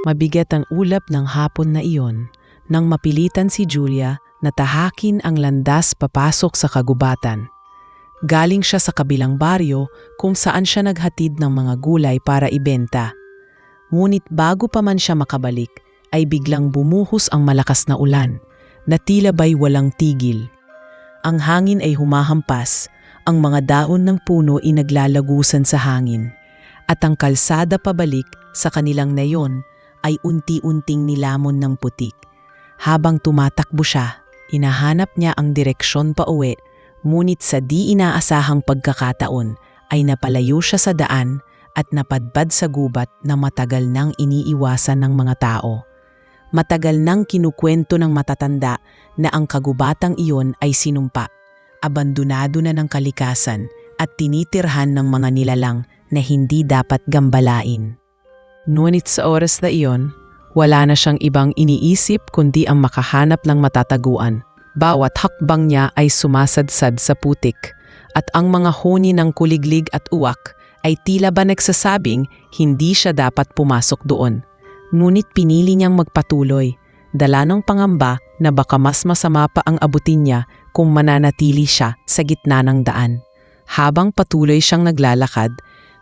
Mabigat ang ulap ng hapon na iyon nang mapilitan si Julia na tahakin ang landas papasok sa kagubatan. Galing siya sa kabilang baryo kung saan siya naghatid ng mga gulay para ibenta. Ngunit bago pa man siya makabalik, ay biglang bumuhos ang malakas na ulan na tila ba'y walang tigil. Ang hangin ay humahampas, ang mga daon ng puno ay naglalagusan sa hangin, at ang kalsada pabalik sa kanilang nayon ay unti-unting nilamon ng putik. Habang tumatakbo siya, hinahanap niya ang direksyon pauwi, ngunit sa di inaasahang pagkakataon ay napalayo siya sa daan at napadpad sa gubat na matagal nang iniiwasan ng mga tao. Matagal nang kinukwento ng matatanda na ang kagubatang iyon ay sinumpa, abandonado na ng kalikasan at tinitirhan ng mga nilalang na hindi dapat gambalain. Ngunit sa oras na iyon, wala na siyang ibang iniisip kundi ang makahanap ng matataguan. Bawat hakbang niya ay sumasadsad sa putik, at ang mga huni ng kuliglig at uwak ay tila ba nagsasabing hindi siya dapat pumasok doon. Ngunit pinili niyang magpatuloy, dala ng pangamba na baka mas masama pa ang abutin niya kung mananatili siya sa gitna ng daan. Habang patuloy siyang naglalakad,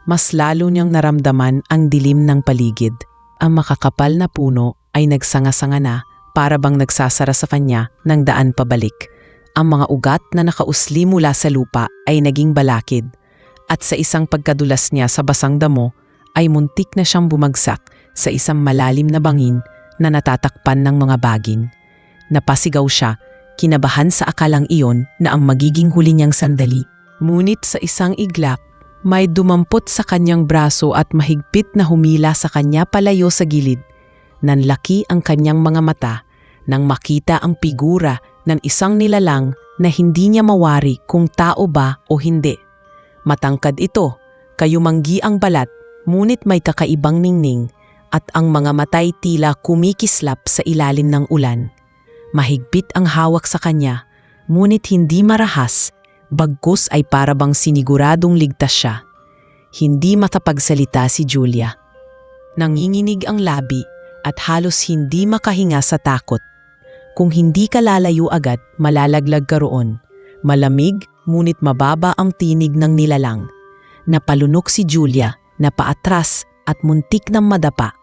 mas lalo niyang naramdaman ang dilim ng paligid. Ang makakapal na puno ay nagsanga-sanga na para bang nagsasara sa kanya ng daan pabalik. Ang mga ugat na nakausli mula sa lupa ay naging balakid, at sa isang pagkadulas niya sa basang damo ay muntik na siyang bumagsak sa isang malalim na bangin na natatakpan ng mga bagin. Napasigaw siya, kinabahan sa akalang iyon na ang magiging huli niyang sandali. Ngunit sa isang iglap, may dumampot sa kanyang braso at mahigpit na humila sa kanya palayo sa gilid. Nanlaki ang kanyang mga mata nang makita ang figura ng isang nilalang na hindi niya mawari kung tao ba o hindi. Matangkad ito, kayumanggi ang balat, ngunit may kakaibang ningning, at ang mga matay tila kumikislap sa ilalim ng ulan. Mahigpit ang hawak sa kanya, ngunit hindi marahas, bagkus ay parabang siniguradong ligtas siya. Hindi matapagsalita si Julia. Nanginginig ang labi at halos hindi makahinga sa takot. Kung hindi ka lalayo agad, malalaglag ka roon. Malamig, ngunit mababa ang tinig ng nilalang. Napalunok si Julia, napaatras at muntik ng madapa.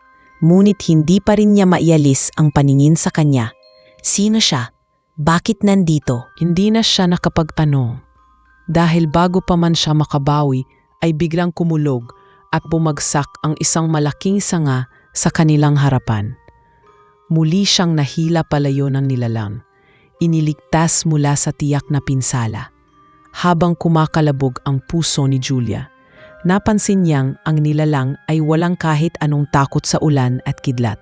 Ngunit hindi pa rin niya maialis ang paningin sa kanya. Sino siya? Bakit nandito? Hindi na siya nakapagtanong. Dahil bago pa man siya makabawi, ay biglang kumulog at bumagsak ang isang malaking sanga sa kanilang harapan. Muli siyang nahila palayo ng nilalang. Iniligtas mula sa tiyak na pinsala. Habang kumakalabog ang puso ni Julia, napansin niyang ang nilalang ay walang kahit anong takot sa ulan at kidlat.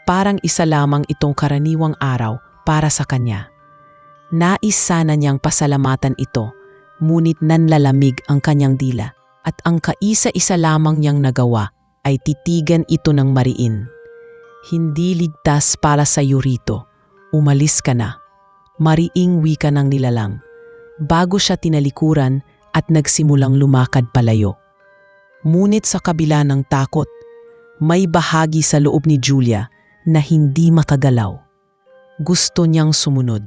Parang isa lamang itong karaniwang araw para sa kanya. Nais sana niyang pasalamatan ito, ngunit nanlalamig ang kanyang dila, at ang kaisa-isa lamang niyang nagawa ay titigan ito ng mariin. Hindi ligtas para sa iyo rito. Umalis ka na. Mariing wika ng nilalang, bago siya tinalikuran at nagsimulang lumakad palayo. Ngunit sa kabila ng takot, may bahagi sa loob ni Julia na hindi makagalaw. Gusto niyang sumunod.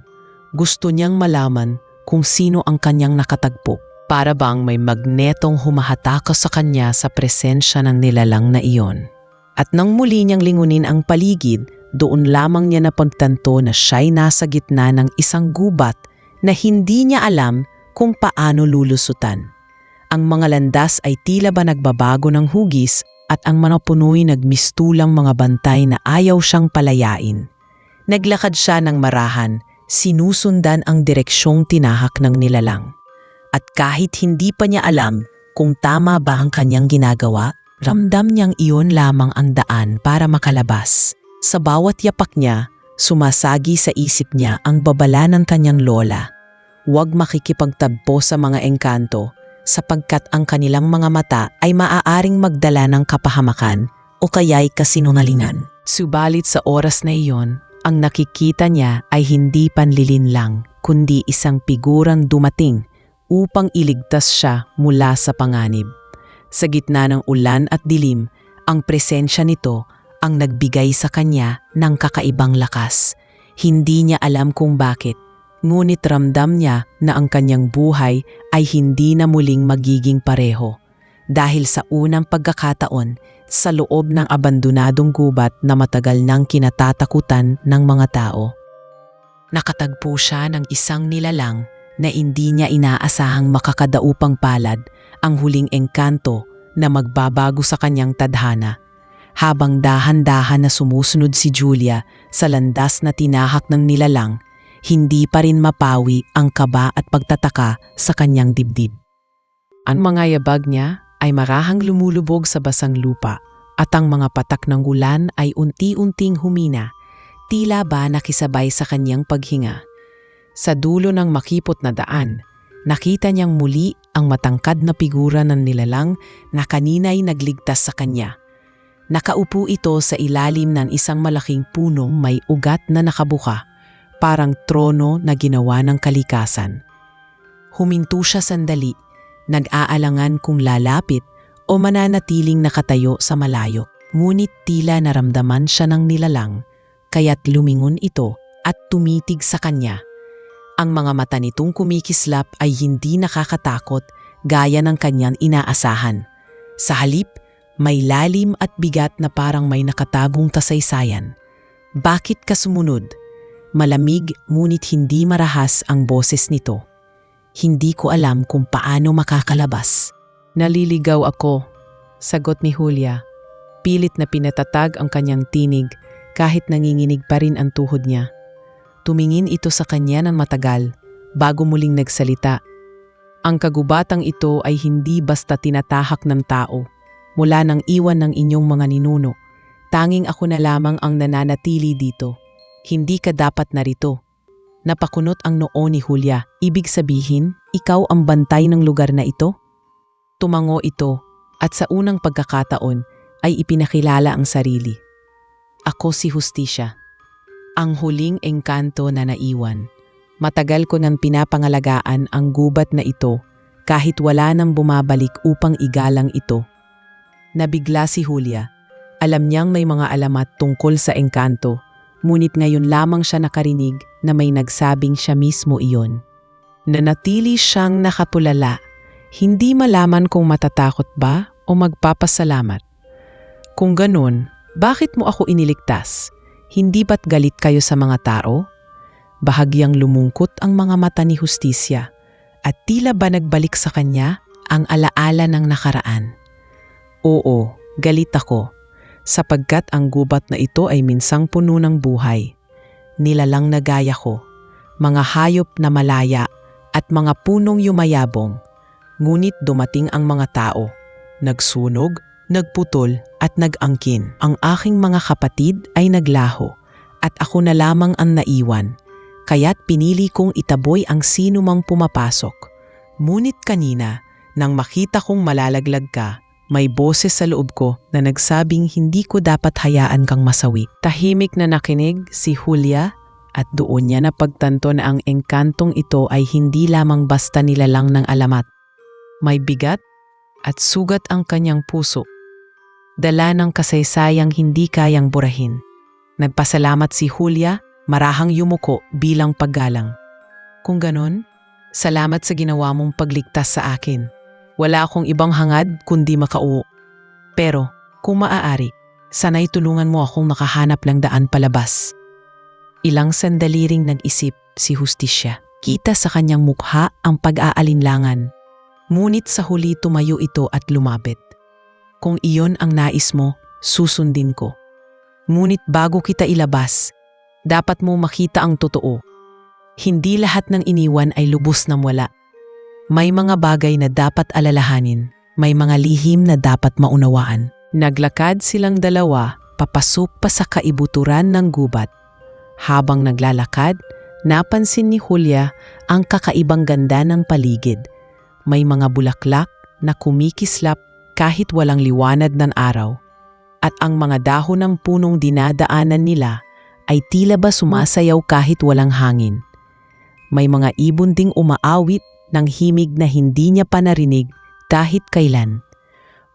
Gusto niyang malaman kung sino ang kanyang nakatagpo. Para bang may magnetong humahataka sa kanya sa presensya ng nilalang na iyon. At nang muli niyang lingunin ang paligid, doon lamang niya napagtanto na siya'y nasa gitna ng isang gubat na hindi niya alam kung paano lulusutan. Ang mga landas ay tila ba nagbabago ng hugis at ang mga puno'y nagmistulang mga bantay na ayaw siyang palayain. Naglakad siya ng marahan, sinusundan ang direksyong tinahak ng nilalang. At kahit hindi pa niya alam kung tama ba ang kanyang ginagawa, ramdam niyang iyon lamang ang daan para makalabas. Sa bawat yapak niya, sumasagi sa isip niya ang babala ng kanyang lola. Huwag makikipagtagpo sa mga engkanto sapagkat ang kanilang mga mata ay maaaring magdala ng kapahamakan o kaya'y kasinungalingan. Subalit sa oras na iyon, ang nakikita niya ay hindi panlilin lang, kundi isang figurang dumating upang iligtas siya mula sa panganib. Sa gitna ng ulan at dilim, ang presensya nito ang nagbigay sa kanya ng kakaibang lakas. Hindi niya alam kung bakit, ngunit ramdam niya na ang kanyang buhay ay hindi na muling magiging pareho. Dahil sa unang pagkakataon, sa loob ng abandonadong gubat na matagal nang kinatatakutan ng mga tao. Nakatagpo siya ng isang nilalang na hindi niya inaasahang makakadaupang palad, ang huling engkanto na magbabago sa kanyang tadhana. Habang dahan-dahan na sumusunod si Julia sa landas na tinahak ng nilalang, hindi pa rin mapawi ang kaba at pagtataka sa kanyang dibdib. Ang mga yabag niya ay marahang lumulubog sa basang lupa at ang mga patak ng ulan ay unti-unting humina, tila ba nakisabay sa kanyang paghinga. Sa dulo ng makipot na daan, nakita niyang muli ang matangkad na figura ng nilalang na kanina'y nagligtas sa kanya. Nakaupo ito sa ilalim ng isang malaking punong may ugat na nakabuka, parang trono na ginawa ng kalikasan. Huminto siya sandali, nag-aalangan kung lalapit o mananatiling nakatayo sa malayo. Ngunit tila naramdaman siya ng nilalang, kaya't lumingon ito at tumitig sa kanya. Ang mga mata nitong kumikislap ay hindi nakakatakot gaya ng kanyang inaasahan. Sa halip, may lalim at bigat na parang may nakatagong kasaysayan. Bakit ka sumunod? Malamig ngunit hindi marahas ang boses nito. Hindi ko alam kung paano makakalabas. Naliligaw ako, sagot ni Julia. Pilit na pinatatag ang kanyang tinig kahit nanginginig pa rin ang tuhod niya. Tumingin ito sa kanya ng matagal bago muling nagsalita. Ang kagubatang ito ay hindi basta tinatahak ng tao. Mula nang iwan ng inyong mga ninuno, tanging ako na lamang ang nananatili dito. Hindi ka dapat narito. Napakunot ang noo ni Julia. Ibig sabihin, ikaw ang bantay ng lugar na ito? Tumango ito at sa unang pagkakataon ay ipinakilala ang sarili. Ako si Justicia, ang huling engkanto na naiwan. Matagal ko nang pinapangalagaan ang gubat na ito kahit wala nang bumabalik upang igalang ito. Nabigla si Julia. Alam niyang may mga alamat tungkol sa engkanto, ngunit ngayon lamang siya nakarinig na may nagsabing siya mismo iyon. Nanatili siyang nakatulala, hindi malaman kung matatakot ba o magpapasalamat. Kung ganun, bakit mo ako iniligtas? Hindi ba't galit kayo sa mga tao? Bahagyang lumungkot ang mga mata ni Justicia at tila ba nagbalik sa kanya ang alaala ng nakaraan. Oo, galit ako, sapagkat ang gubat na ito ay minsang puno ng buhay. Nilalang na gaya ko, mga hayop na malaya at mga punong yumayabong. Ngunit dumating ang mga tao, nagsunog, nagputol at nag-angkin. Ang aking mga kapatid ay naglaho at ako na lamang ang naiwan. Kaya't pinili kong itaboy ang sino mang pumapasok. Ngunit kanina, nang makita kong malalaglag ka, may boses sa loob ko na nagsabing hindi ko dapat hayaan kang masawi. Tahimik na nakinig si Julia at doon niya napagtanto na ang engkantong ito ay hindi lamang basta nilalang ng alamat. May bigat at sugat ang kanyang puso. Dala ng kasaysayang hindi kayang burahin. Nagpasalamat si Julia, marahang yumuko bilang paggalang. Kung ganon, salamat sa ginawa mong pagligtas sa akin. Wala akong ibang hangad kundi makauwi. Pero kung maaari, sana'y tulungan mo akong makahanap lang daan palabas. Ilang sandali ring nag-isip si Justicia. Kita sa kanyang mukha ang pag-aalinlangan. Ngunit sa huli tumayo ito at lumapit. Kung iyon ang nais mo, susundin ko. Ngunit bago kita ilabas, dapat mo makita ang totoo. Hindi lahat ng iniwan ay lubos na wala. May mga bagay na dapat alalahanin, may mga lihim na dapat maunawaan. Naglakad silang dalawa papasok pa sa kaibuturan ng gubat. Habang naglalakad, napansin ni Julia ang kakaibang ganda ng paligid. May mga bulaklak na kumikislap kahit walang liwanag ng araw. At ang mga dahon ng punong dinadaanan nila ay tila ba sumasayaw kahit walang hangin. May mga ibon ding umaawit ng himig na hindi niya pa narinig kahit kailan.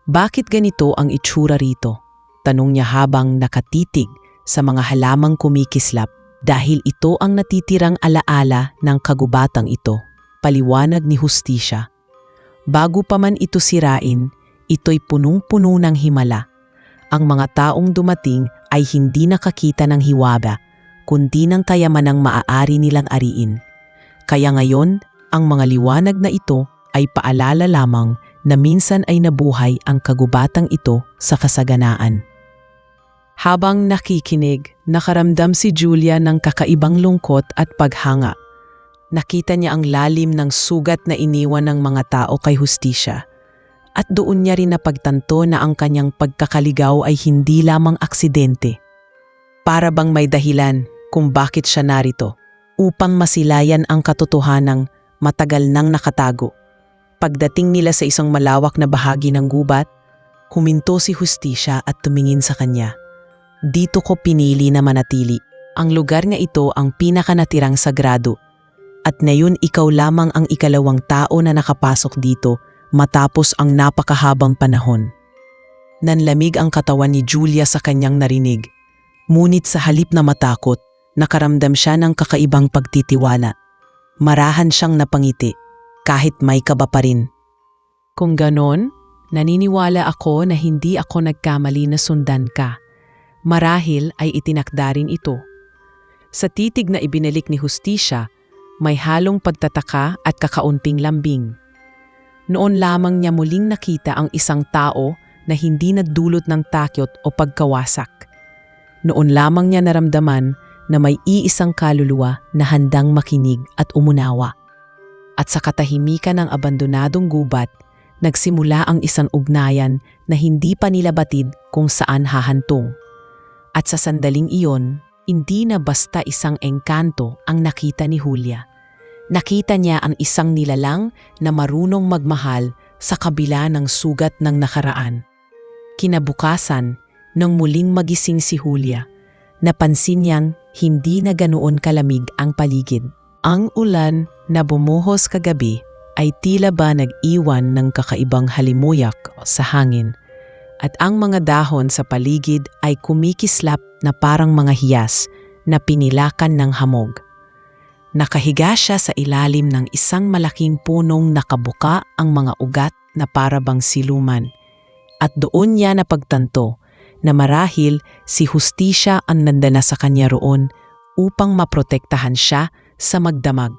Bakit ganito ang itsura rito? Tanong niya habang nakatitig sa mga halamang kumikislap dahil ito ang natitirang alaala ng kagubatang ito. Paliwanag ni Hustisya. Bago pa man ito sirain, ito'y punong-puno ng himala. Ang mga taong dumating ay hindi nakakita ng hiwaga, kundi ng kayamanang maaari nilang ariin. Kaya ngayon, ang mga liwanag na ito ay paalala lamang na minsan ay nabuhay ang kagubatang ito sa kasaganaan. Habang nakikinig, nakaramdam si Julia ng kakaibang lungkot at paghanga. Nakita niya ang lalim ng sugat na iniwan ng mga tao kay Hustisya. At doon niya rin napagtanto na ang kanyang pagkakaligaw ay hindi lamang aksidente. Para bang may dahilan kung bakit siya narito, upang masilayan ang katotohanang matagal nang nakatago. Pagdating nila sa isang malawak na bahagi ng gubat, huminto si Hustisya at tumingin sa kanya. Dito ko pinili na manatili. Ang lugar nga ito ang pinakanatirang sagrado. At ngayon ikaw lamang ang ikalawang tao na nakapasok dito matapos ang napakahabang panahon. Nanlamig ang katawan ni Julia sa kanyang narinig. Ngunit sa halip na matakot, nakaramdam siya ng kakaibang pagtitiwala. Marahan siyang napangiti, kahit may kaba pa rin. Kung ganon, naniniwala ako na hindi ako nagkamali na sundan ka. Marahil ay itinakda rin ito. Sa titig na ibinalik ni Hustisya, may halong pagtataka at kakaunting lambing. Noon lamang niya muling nakita ang isang tao na hindi nagdulot ng takyot o pagkawasak. Noon lamang niya naramdaman na may iisang kaluluwa na handang makinig at umunawa. At sa katahimikan ng abandonadong gubat, nagsimula ang isang ugnayan na hindi pa nila batid kung saan hahantong. At sa sandaling iyon, hindi na basta isang engkanto ang nakita ni Julia. Nakita niya ang isang nilalang na marunong magmahal sa kabila ng sugat ng nakaraan. Kinabukasan, nang muling magising si Julia, napansin niyang hindi na ganoon kalamig ang paligid. Ang ulan na bumuhos kagabi ay tila ba nag-iwan ng kakaibang halimuyak sa hangin. At ang mga dahon sa paligid ay kumikislap na parang mga hiyas na pinilakan ng hamog. Nakahiga siya sa ilalim ng isang malaking punong nakabuka ang mga ugat na parabang siluman. At doon niya napagtanto na marahil si Hustisya ang nandana sa kanya roon upang maprotektahan siya sa magdamag.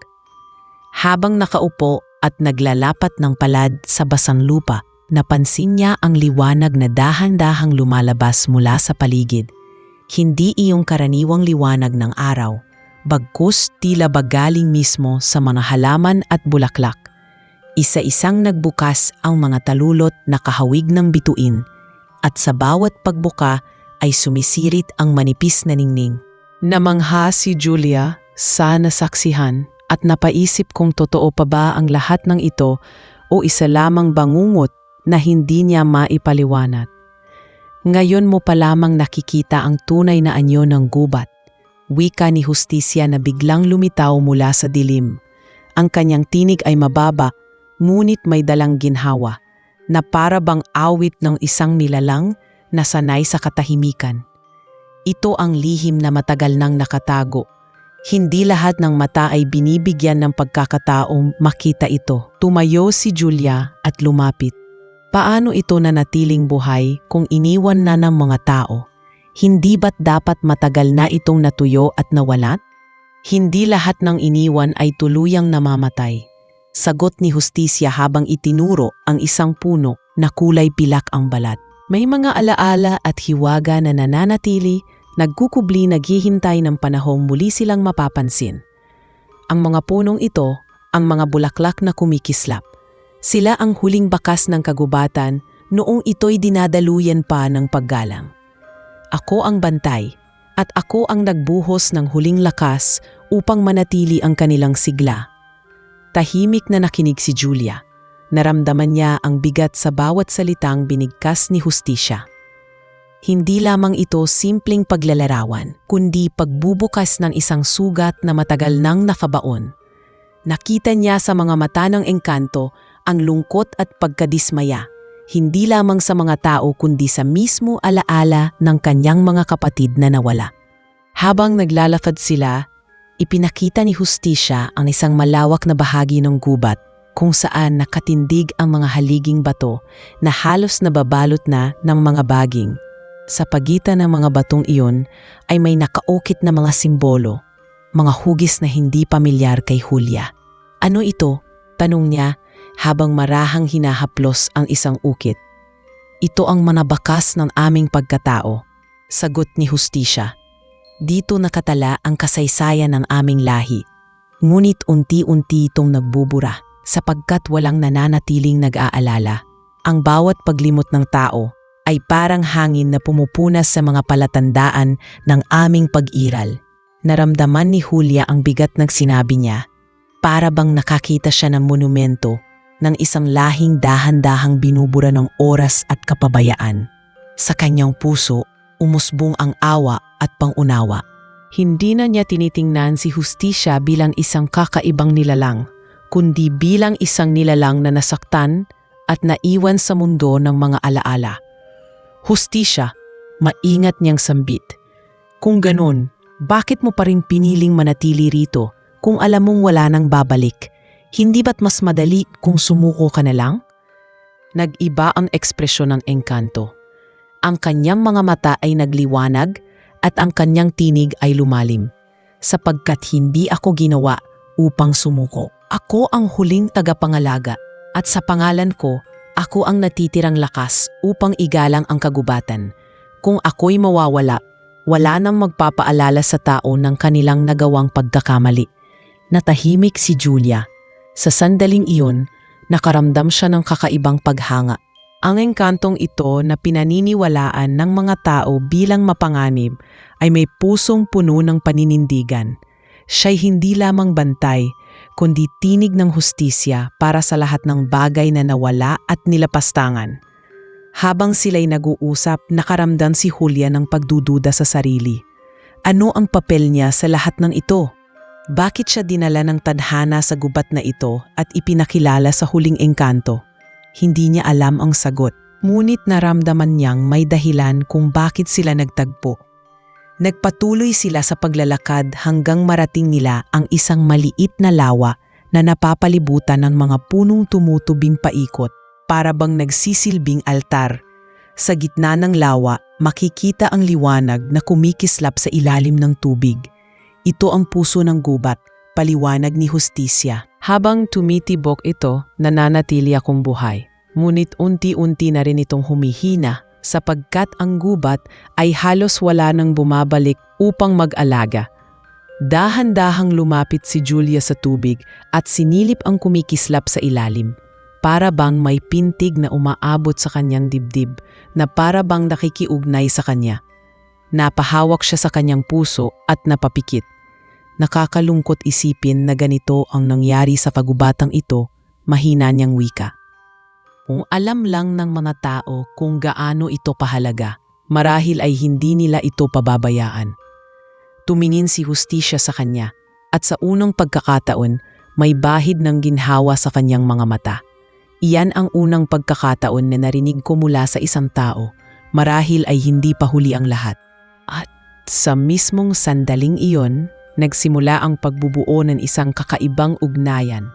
Habang nakaupo at naglalapat ng palad sa basang lupa, napansin niya ang liwanag na dahan-dahang lumalabas mula sa paligid. Hindi iyong karaniwang liwanag ng araw, bagkus tila ba galing mismo sa mga halaman at bulaklak. Isa-isang nagbukas ang mga talulot na kahawig ng bituin, at sa bawat pagbuka ay sumisirit ang manipis na ningning. Namangha si Julia sa nasaksihan at napaisip kung totoo pa ba ang lahat ng ito o isa lamang bangungot na hindi niya maipaliwanag. Ngayon mo pa lamang nakikita ang tunay na anyo ng gubat. Wika ni Hustisya na biglang lumitaw mula sa dilim. Ang kanyang tinig ay mababa, ngunit may dalang ginhawa, na para bang awit ng isang nilalang na sanay sa katahimikan. Ito ang lihim na matagal nang nakatago. Hindi lahat ng mata ay binibigyan ng pagkakataong makita ito. Tumayo si Julia at lumapit. Paano ito nanatiling buhay kung iniwan na ng mga tao? Hindi ba't dapat matagal na itong natuyo at nawalat? Hindi lahat ng iniwan ay tuluyang namamatay. Sagot ni Hustisya habang itinuro ang isang puno na kulay pilak ang balat. May mga alaala at hiwaga na nananatili, nagkukubli naghihintay ng panahong muli silang mapapansin. Ang mga punong ito, ang mga bulaklak na kumikislap. Sila ang huling bakas ng kagubatan noong ito'y dinadaluyan pa ng paggalang. Ako ang bantay at ako ang nagbuhos ng huling lakas upang manatili ang kanilang sigla. Tahimik na nakinig si Julia. Naramdaman niya ang bigat sa bawat salitang binigkas ni Hustisya. Hindi lamang ito simpleng paglalarawan, kundi pagbubukas ng isang sugat na matagal nang nakabaon. Nakita niya sa mga mata ng engkanto ang lungkot at pagkadismaya. hindi lamang sa mga tao kundi sa mismo alaala ng kanyang mga kapatid na nawala. Habang naglalakad sila, ipinakita ni Hustisya ang isang malawak na bahagi ng gubat kung saan nakatindig ang mga haliging bato na halos nababalot na ng mga baging. Sa pagitan ng mga batong iyon ay may nakaukit na mga simbolo, mga hugis na hindi pamilyar kay Julia. "Ano ito?" tanong niya habang marahang hinahaplos ang isang ukit. "Ito ang manabakas ng aming pagkatao," sagot ni Hustisya. "Dito nakatala ang kasaysayan ng aming lahi. Ngunit unti-unti itong nagbubura sapagkat walang nananatiling nag-aalala. Ang bawat paglimot ng tao ay parang hangin na pumupunas sa mga palatandaan ng aming pag-iral." Naramdaman ni Julia ang bigat ng sinabi niya. Para bang nakakita siya ng monumento ng isang lahing dahan-dahang binubura ng oras at kapabayaan. Sa kanyang puso, umusbong ang awa at pangunawa. Hindi na niya tinitingnan si Hustisya bilang isang kakaibang nilalang, kundi bilang isang nilalang na nasaktan at naiwan sa mundo ng mga alaala. "Hustisya," maingat niyang sambit. "Kung ganon, bakit mo pa rin piniling manatili rito kung alam mong wala nang babalik? Hindi ba't mas madali kung sumuko ka na lang?" Nag-iba ang ekspresyon ng engkanto. Ang kanyang mga mata ay nagliwanag at ang kanyang tinig ay lumalim. "Sapagkat hindi ako ginawa upang sumuko. Ako ang huling tagapangalaga at sa pangalan ko, ako ang natitirang lakas upang igalang ang kagubatan. Kung ako'y mawawala, wala nang magpapaalala sa tao ng kanilang nagawang pagkakamali." Natahimik si Julia. Sa sandaling iyon, nakaramdam siya ng kakaibang paghanga. Ang engkantong ito na pinaniniwalaan ng mga tao bilang mapanganib ay may pusong puno ng paninindigan. Siya'y hindi lamang bantay, kundi tinig ng hustisya para sa lahat ng bagay na nawala at nilapastangan. Habang sila'y nag-uusap, nakaramdam si Julia ng pagdududa sa sarili. Ano ang papel niya sa lahat ng ito? Bakit siya dinala ng tadhana sa gubat na ito at ipinakilala sa huling engkanto? Hindi niya alam ang sagot, ngunit naramdaman niyang may dahilan kung bakit sila nagtagpo. Nagpatuloy sila sa paglalakad hanggang marating nila ang isang maliit na lawa na napapalibutan ng mga punong tumutubing paikot, para bang nagsisilbing altar. Sa gitna ng lawa, makikita ang liwanag na kumikislap sa ilalim ng tubig. Ito ang puso ng gubat, paliwanag ni Hustisya. Habang tumitibok ito, nananatili akong buhay. Ngunit unti-unti na rin itong humihina sapagkat ang gubat ay halos wala nang bumabalik upang mag-alaga. Dahan-dahang lumapit si Julia sa tubig at sinilip ang kumikislap sa ilalim. Para bang may pintig na umaabot sa kanyang dibdib na para bang nakikiugnay sa kanya. Napahawak siya sa kanyang puso at napapikit. Nakakalungkot isipin na ganito ang nangyari sa kagubatang ito, mahina niyang wika. Kung alam lang ng mga tao kung gaano ito kahalaga, marahil ay hindi nila ito pababayaan. Tumingin si Hustisya sa kanya at sa unang pagkakataon may bahid ng ginhawa sa kanyang mga mata. Iyan ang unang pagkakataon na narinig ko mula sa isang tao, marahil ay hindi pa huli ang lahat. At sa mismong sandaling iyon, nagsimula ang pagbubuo ng isang kakaibang ugnayan.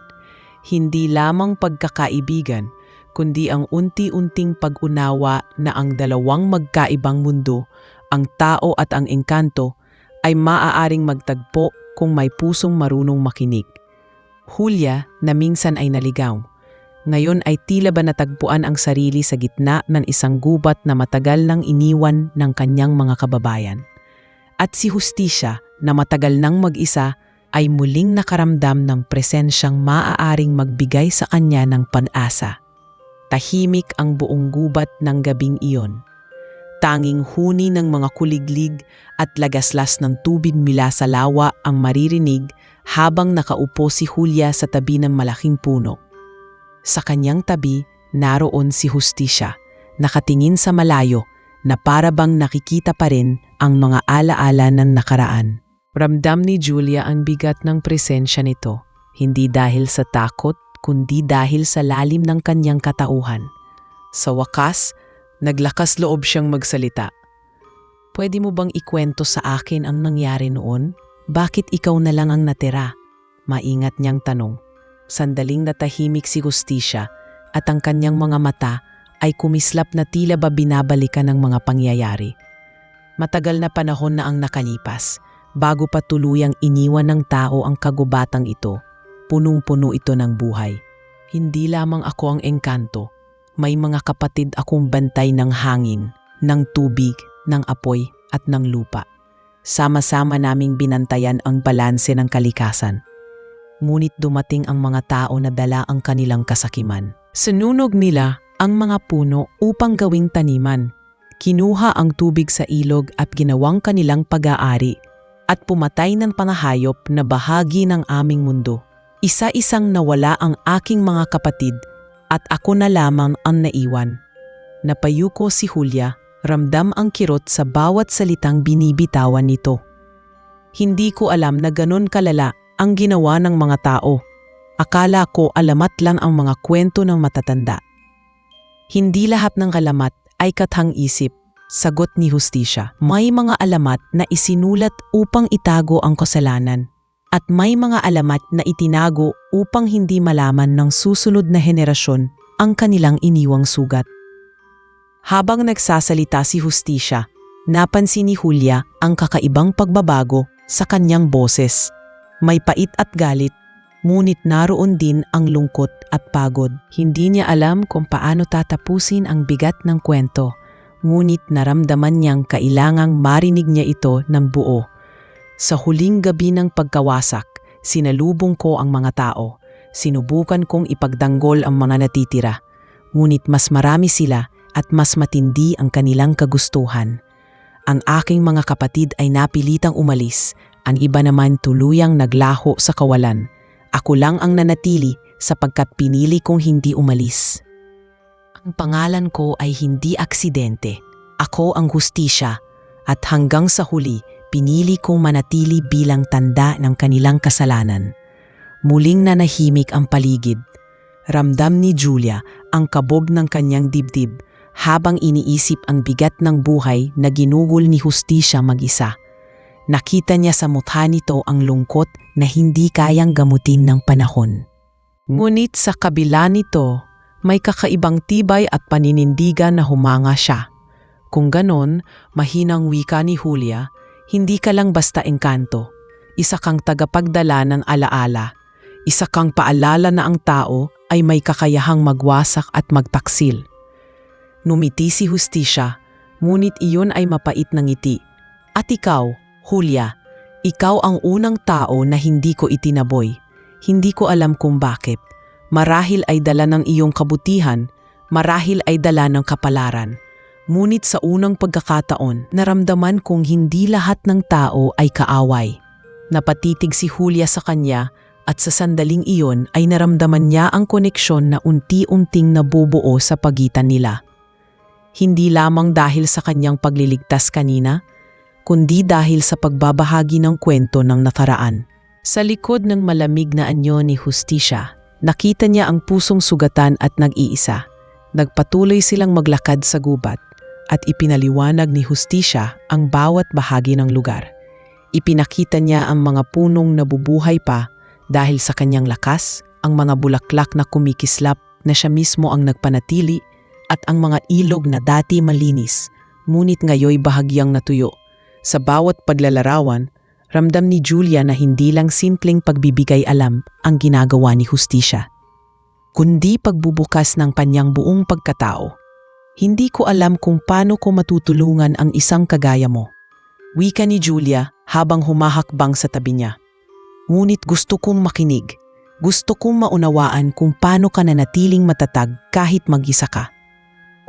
Hindi lamang pagkakaibigan, kundi ang unti-unting pag-unawa na ang dalawang magkaibang mundo, ang tao at ang engkanto, ay maaaring magtagpo kung may pusong marunong makinig. Julia, na minsan ay naligaw, ngayon ay tila ba natagpuan ang sarili sa gitna ng isang gubat na matagal nang iniwan ng kanyang mga kababayan. At si Hustisya, na matagal nang mag-isa, ay muling nakaramdam ng presensyang maaaring magbigay sa kanya ng pag-asa. Tahimik ang buong gubat ng gabing iyon. Tanging huni ng mga kuliglig at lagaslas ng tubig mula sa lawa ang maririnig habang nakaupo si Julia sa tabi ng malaking puno. Sa kanyang tabi, naroon si Hustisya, nakatingin sa malayo na para bang nakikita pa rin ang mga alaala ng nakaraan. Ramdam ni Julia ang bigat ng presensya nito, hindi dahil sa takot, kundi dahil sa lalim ng kanyang katauhan. Sa wakas, naglakas loob siyang magsalita. Pwede mo bang ikwento sa akin ang nangyari noon? Bakit ikaw na lang ang natira? Maingat niyang tanong. Sandaling natahimik si Hustisya at ang kanyang mga mata ay kumislap na tila ba binabalikan ng mga pangyayari. Matagal na panahon na ang nakalipas bago pa tuluyang iniwan ng tao ang kagubatang ito. Punong-puno ito ng buhay. Hindi lamang ako ang engkanto. May mga kapatid akong bantay ng hangin, ng tubig, ng apoy at ng lupa. Sama-sama naming binantayan ang balanse ng kalikasan. Ngunit dumating ang mga tao na dala ang kanilang kasakiman. Sinunog nila ang mga puno upang gawing taniman. Kinuha ang tubig sa ilog at ginawang kanilang pag-aari at pumatay ng panahayop na bahagi ng aming mundo. Isa-isang nawala ang aking mga kapatid at ako na lamang ang naiwan. Napayuko si Julia, ramdam ang kirot sa bawat salitang binibitawan nito. Hindi ko alam na ganon kalala ang ginawa ng mga tao. Akala ko alamat lang ang mga kwento ng matatanda. Hindi lahat ng alamat ay kathang-isip, sagot ni Hustisya. May mga alamat na isinulat upang itago ang kasalanan. At may mga alamat na itinago upang hindi malaman ng susunod na henerasyon ang kanilang iniwang sugat. Habang nagsasalita si Hustisya, napansin ni Julia ang kakaibang pagbabago sa kanyang boses. May pait at galit, ngunit naroon din ang lungkot at pagod. Hindi niya alam kung paano tatapusin ang bigat ng kwento, ngunit naramdaman niyang kailangang marinig niya ito ng buo. Sa huling gabi ng pagkawasak, sinalubong ko ang mga tao. Sinubukan kong ipagdanggol ang mga natitira, ngunit mas marami sila at mas matindi ang kanilang kagustuhan. Ang aking mga kapatid ay napilitang umalis, ang iba naman tuluyang naglaho sa kawalan. Ako lang ang nanatili sapagkat pinili kong hindi umalis. Ang pangalan ko ay hindi aksidente. Ako ang Hustisya at hanggang sa huli, pinili kong manatili bilang tanda ng kanilang kasalanan. Muling nanahimik ang paligid. Ramdam ni Julia ang kabog ng kanyang dibdib habang iniisip ang bigat ng buhay na ginugol ni Hustisya mag-isa. Nakita niya sa mukha nito ang lungkot na hindi kayang gamutin ng panahon. Ngunit sa kabila nito, may kakaibang tibay at paninindigan na humanga siya. Kung ganon, mahinang wika ni Julia, hindi ka lang basta engkanto. Isa kang tagapagdala ng alaala. Isa kang paalala na ang tao ay may kakayahang magwasak at magtaksil. Numiti si Hustisya, ngunit iyon ay mapait na ngiti. At ikaw, Julia, ikaw ang unang tao na hindi ko itinaboy. Hindi ko alam kung bakit. Marahil ay dala ng iyong kabutihan, marahil ay dala ng kapalaran. Ngunit sa unang pagkakataon, naramdaman kong hindi lahat ng tao ay kaaway. Napatitig si Julia sa kanya at sa sandaling iyon ay naramdaman niya ang koneksyon na unti-unting nabubuo sa pagitan nila. Hindi lamang dahil sa kanyang pagliligtas kanina, kundi dahil sa pagbabahagi ng kwento ng nakaraan. Sa likod ng malamig na anyo ni Hustisya, nakita niya ang pusong sugatan at nag-iisa. Nagpatuloy silang maglakad sa gubat at ipinaliwanag ni Hustisya ang bawat bahagi ng lugar. Ipinakita niya ang mga punong nabubuhay pa dahil sa kanyang lakas, ang mga bulaklak na kumikislap na siya mismo ang nagpanatili at ang mga ilog na dati malinis, ngunit ngayoy bahagyang natuyo. Sa bawat paglalarawan, ramdam ni Julia na hindi lang simpleng pagbibigay alam ang ginagawa ni Hustisya, kundi pagbubukas ng kanyang buong pagkatao. Hindi ko alam kung paano ko matutulungan ang isang kagaya mo, wika ni Julia habang humahakbang sa tabi niya. Ngunit gusto kong makinig. Gusto kong maunawaan kung paano ka nanatiling matatag kahit mag-isa ka.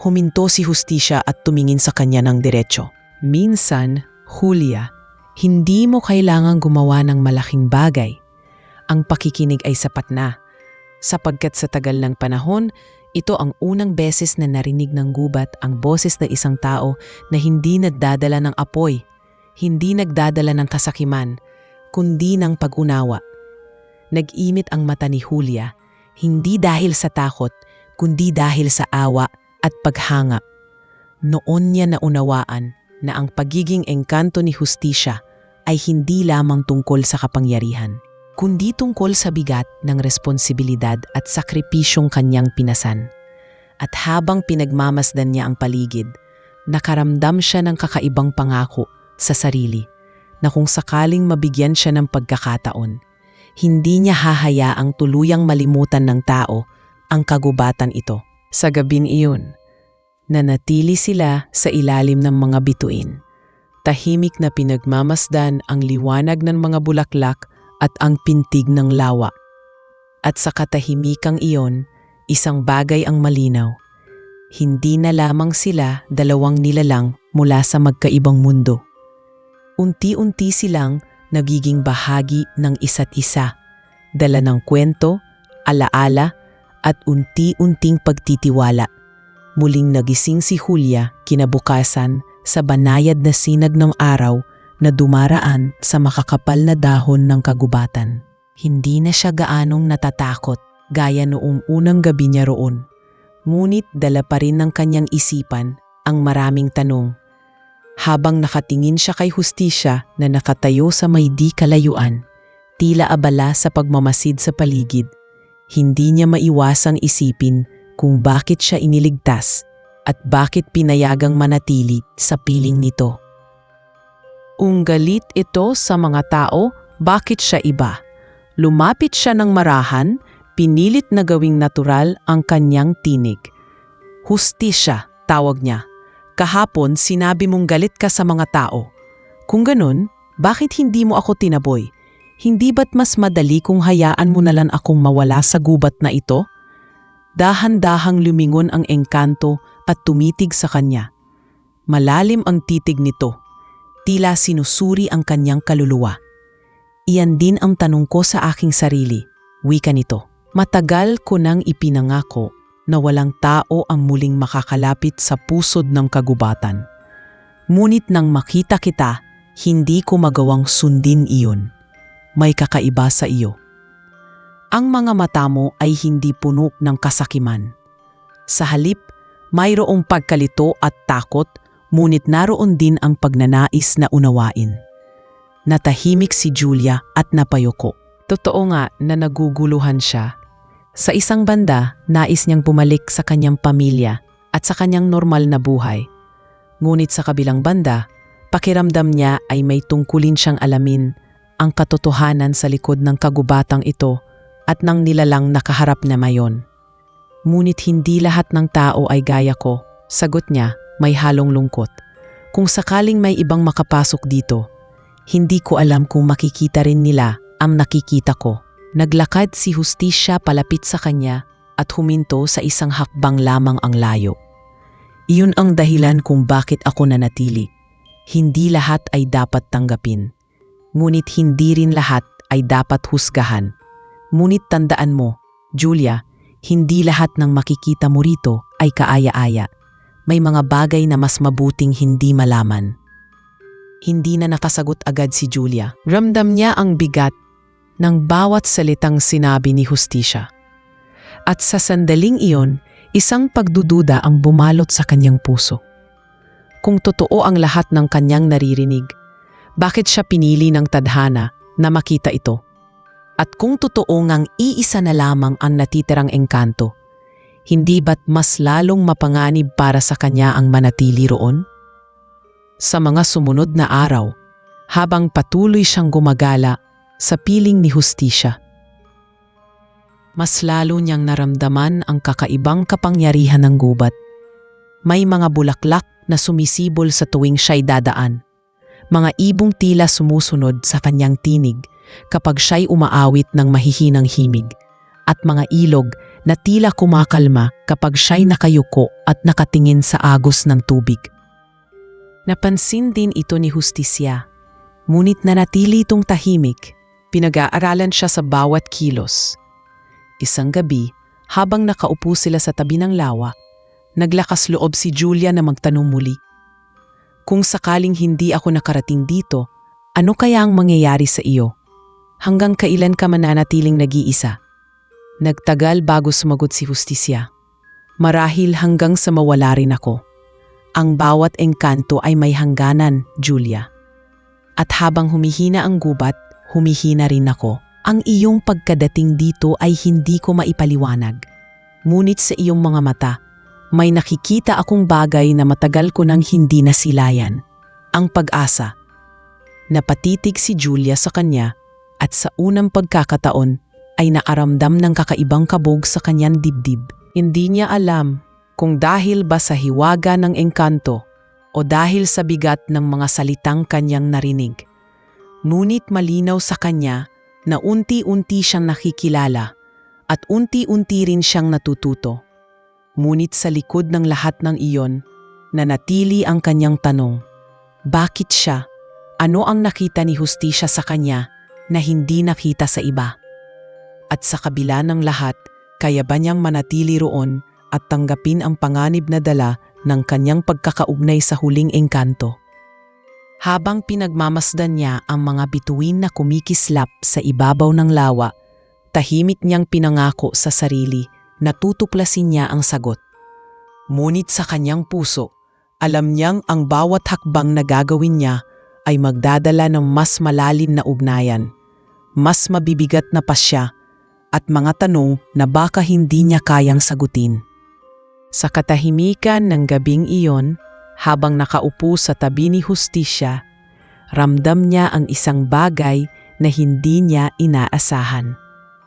Huminto si Hustisya at tumingin sa kanya ng diretso. Minsan, Julia, hindi mo kailangang gumawa ng malaking bagay. Ang pakikinig ay sapat na. Sapagkat sa tagal ng panahon, ito ang unang beses na narinig ng gubat ang boses ng isang tao na hindi nagdadala ng apoy, hindi nagdadala ng kasakiman, kundi ng pag-unawa. Nag-imit ang mata ni Julia, hindi dahil sa takot, kundi dahil sa awa at paghanga. Noon niya naunawaan na ang pagiging engkanto ni Hustisya ay hindi lamang tungkol sa kapangyarihan, kundi tungkol sa bigat ng responsibilidad at sakripisyong kanyang pinasan. At habang pinagmamasdan niya ang paligid, nakaramdam siya ng kakaibang pangako sa sarili na kung sakaling mabigyan siya ng pagkakataon, hindi niya hahayaang tuluyang malimutan ng tao ang kagubatan ito. Sa gabing iyon, nanatili sila sa ilalim ng mga bituin. Tahimik na pinagmamasdan ang liwanag ng mga bulaklak at ang pintig ng lawa. At sa katahimikang iyon, isang bagay ang malinaw. Hindi na lamang sila dalawang nilalang mula sa magkaibang mundo. Unti-unti silang nagiging bahagi ng isa't isa, dala ng kwento, alaala, at unti-unting pagtitiwala. Muling nagising si Julia kinabukasan sa banayad na sinag ng araw na dumaraan sa makakapal na dahon ng kagubatan. Hindi na siya gaanong natatakot gaya noong unang gabi niya roon. Ngunit dala pa rin ng kanyang isipan ang maraming tanong. Habang nakatingin siya kay Hustisya na nakatayo sa may di kalayuan, tila abala sa pagmamasid sa paligid, hindi niya maiwasang isipin kung bakit siya iniligtas at bakit pinayagang manatili sa piling nito. Galit ito sa mga tao, bakit siya iba? Lumapit siya ng marahan, pinilit na gawing natural ang kanyang tinig. Hustisya, tawag niya. Kahapon sinabi mong galit ka sa mga tao. Kung ganun, bakit hindi mo ako tinaboy? Hindi ba't mas madali kung hayaan mo na lang akong mawala sa gubat na ito? Dahan-dahang lumingon ang engkanto at tumitig sa kanya. Malalim ang titig nito. Tila sinusuri ang kanyang kaluluwa. Iyan din ang tanong ko sa aking sarili, wika nito. Matagal ko nang ipinangako na walang tao ang muling makakalapit sa pusod ng kagubatan. Ngunit nang makita kita, hindi ko magawang sundin iyon. May kakaiba sa iyo. Ang mga mata mo ay hindi puno ng kasakiman. Sa halip, mayroong pagkalito at takot, ngunit naroon din ang pagnanais na unawain. Natahimik si Julia at napayuko. Totoo nga na naguguluhan siya. Sa isang banda, nais niyang bumalik sa kanyang pamilya at sa kanyang normal na buhay. Ngunit sa kabilang banda, pakiramdam niya ay may tungkulin siyang alamin ang katotohanan sa likod ng kagubatang ito at ng nilalang nakaharap na mayon. Ngunit hindi lahat ng tao ay gaya ko, sagot niya, may halong lungkot. Kung sakaling may ibang makapasok dito, hindi ko alam kung makikita rin nila ang nakikita ko. Naglakad si Hustisya palapit sa kanya at huminto sa isang hakbang lamang ang layo. Iyon ang dahilan kung bakit ako nanatili. Hindi lahat ay dapat tanggapin. Ngunit hindi rin lahat ay dapat husgahan. Ngunit tandaan mo, Julia, hindi lahat ng makikita mo rito ay kaaya-aya. May mga bagay na mas mabuting hindi malaman. Hindi na nakasagot agad si Julia. Ramdam niya ang bigat ng bawat salitang sinabi ni Hustisya. At sa sandaling iyon, isang pagdududa ang bumalot sa kanyang puso. Kung totoo ang lahat ng kanyang naririnig, bakit siya pinili ng tadhana na makita ito? At kung totoo ngang iisa na lamang ang natitirang engkanto, hindi ba't mas lalong mapanganib para sa kanya ang manatili roon? Sa mga sumunod na araw, habang patuloy siyang gumagala sa piling ni Hustisya, mas lalo niyang naramdaman ang kakaibang kapangyarihan ng gubat. May mga bulaklak na sumisibol sa tuwing siya'y dadaan. Mga ibong tila sumusunod sa kanyang tinig kapag siya'y umaawit ng mahihinang himig. At mga ilog na tila kumakalma kapag siya'y nakayuko at nakatingin sa agos ng tubig. Napansin din ito ni Hustisya, ngunit nanatili itong tahimik. Pinag-aaralan siya sa bawat kilos. Isang gabi, habang nakaupo sila sa tabi ng lawa, naglakas loob si Julia na magtanong muli. Kung sakaling hindi ako nakarating dito, ano kaya ang mangyayari sa iyo? Hanggang kailan ka mananatiling nag-iisa? Nagtagal bago sumagot si Hustisya. Marahil hanggang sa mawala rin ako. Ang bawat engkanto ay may hangganan, Julia. At habang humihina ang gubat, humihina rin ako. Ang iyong pagkadating dito ay hindi ko maipaliwanag. Ngunit sa iyong mga mata, may nakikita akong bagay na matagal ko nang hindi nasilayan. Ang pag-asa. Napatitig si Julia sa kanya at sa unang pagkakataon ay naaramdam ng kakaibang kabog sa kanyang dibdib. Hindi niya alam kung dahil ba sa hiwaga ng engkanto o dahil sa bigat ng mga salitang kanyang narinig. Ngunit malinaw sa kanya na unti-unti siyang nakikilala at unti-unti rin siyang natututo. Ngunit sa likod ng lahat ng iyon, nanatili ang kanyang tanong. Bakit siya? Ano ang nakita ni Hustisya sa kanya na hindi nakita sa iba? At sa kabila ng lahat, kaya ba niyang manatili roon at tanggapin ang panganib na dala ng kanyang pagkakaugnay sa huling engkanto? Habang pinagmamasdan niya ang mga bituin na kumikislap sa ibabaw ng lawa, tahimik niyang pinangako sa sarili na tutuklasin niya ang sagot. Ngunit sa kanyang puso, alam niyang ang bawat hakbang na gagawin niya ay magdadala ng mas malalim na ugnayan, mas mabibigat na pasya, at mga tanong na baka hindi niya kayang sagutin. Sa katahimikan ng gabing iyon, habang nakaupo sa tabi ni Hustisya, ramdam niya ang isang bagay na hindi niya inaasahan.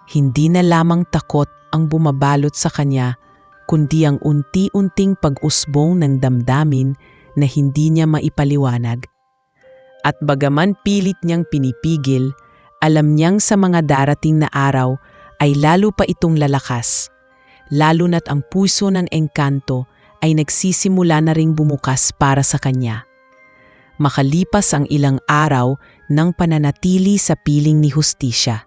Hindi na lamang takot ang bumabalot sa kanya, kundi ang unti-unting pag-usbong ng damdamin na hindi niya maipaliwanag. At bagaman pilit niyang pinipigil, alam niyang sa mga darating na araw ay lalo pa itong lalakas, lalo na't ang puso ng engkanto ay nagsisimula na ring bumukas para sa kanya. Makalipas ang ilang araw ng pananatili sa piling ni Hustisya,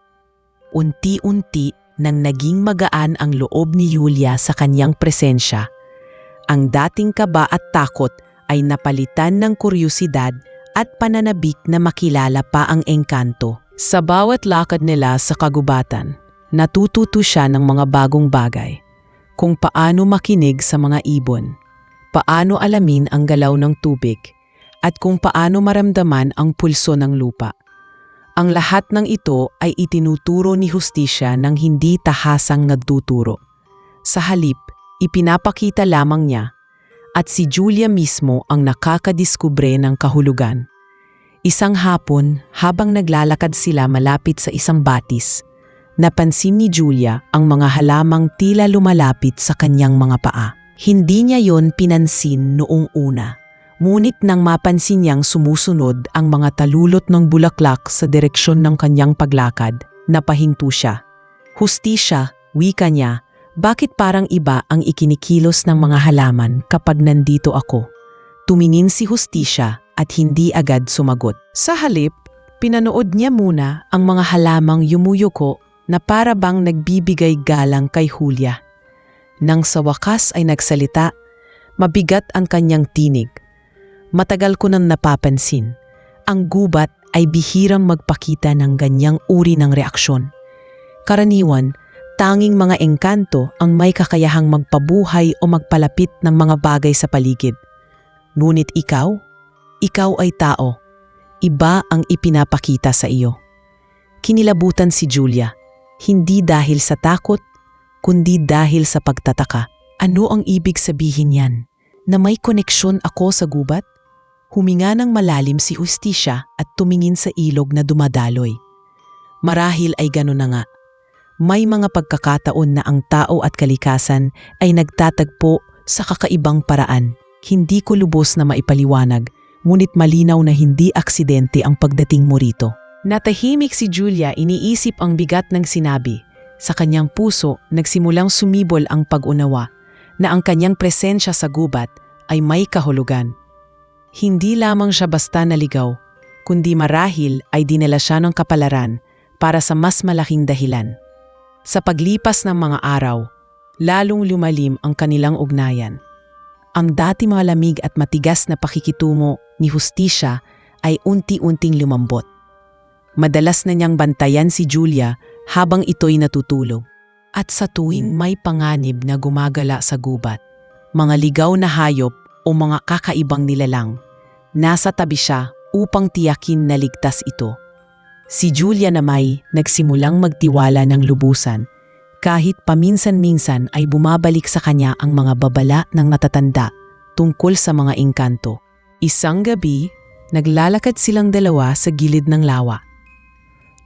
unti-unti nang naging magaan ang loob ni Julia sa kanyang presensya. Ang dating kaba at takot ay napalitan ng kuryusidad at pananabik na makilala pa ang engkanto. Sa bawat lakad nila sa kagubatan, natututo siya ng mga bagong bagay. Kung paano makinig sa mga ibon, paano alamin ang galaw ng tubig, at kung paano maramdaman ang pulso ng lupa. Ang lahat ng ito ay itinuturo ni Hustisya ng hindi tahasang nagtuturo. Sa halip, ipinapakita lamang niya, at si Julia mismo ang nakakadiskubre ng kahulugan. Isang hapon, habang naglalakad sila malapit sa isang batis, napansin ni Julia ang mga halamang tila lumalapit sa kanyang mga paa. Hindi niya yon pinansin noong una, ngunit nang mapansin niyang sumusunod ang mga talulot ng bulaklak sa direksyon ng kanyang paglakad, napahinto siya. Hustisya, wika niya, bakit parang iba ang ikinikilos ng mga halaman kapag nandito ako? Tumingin si Hustisya at hindi agad sumagot. Sa halip, pinanood niya muna ang mga halamang yumuyuko na para bang nagbibigay galang kay Julia. Nang sa wakas ay nagsalita, mabigat ang kanyang tinig. Matagal ko nang napapansin, ang gubat ay bihirang magpakita ng ganyang uri ng reaksyon. Karaniwan, tanging mga engkanto ang may kakayahang magpabuhay o magpalapit ng mga bagay sa paligid. Ngunit ikaw ay tao. Iba ang ipinapakita sa iyo. Kinilabutan si Julia. Hindi dahil sa takot, kundi dahil sa pagtataka. Ano ang ibig sabihin yan? Na may koneksyon ako sa gubat? Huminga ng malalim si Hustisya at tumingin sa ilog na dumadaloy. Marahil ay gano'n na nga. May mga pagkakataon na ang tao at kalikasan ay nagtatagpo sa kakaibang paraan. Hindi ko lubos na maipaliwanag, ngunit malinaw na hindi aksidente ang pagdating mo rito. Natahimik si Julia, iniisip ang bigat ng sinabi. Sa kanyang puso, nagsimulang sumibol ang pag-unawa na ang kanyang presensya sa gubat ay may kahulugan. Hindi lamang siya basta naligaw, kundi marahil ay dinala siya ng kapalaran para sa mas malaking dahilan. Sa paglipas ng mga araw, lalong lumalim ang kanilang ugnayan. Ang dati malamig at matigas na pakikitungo ni Hustisya ay unti-unting lumambot. Madalas na niyang bantayan si Julia habang ito'y natutulog. At sa tuwing may panganib na gumagala sa gubat, mga ligaw na hayop o mga kakaibang nilalang, nasa tabi siya upang tiyakin na ligtas ito. Si Julia na may nagsimulang magtiwala ng lubusan, kahit paminsan-minsan ay bumabalik sa kanya ang mga babala ng natatanda tungkol sa mga engkanto. Isang gabi, naglalakad silang dalawa sa gilid ng lawa.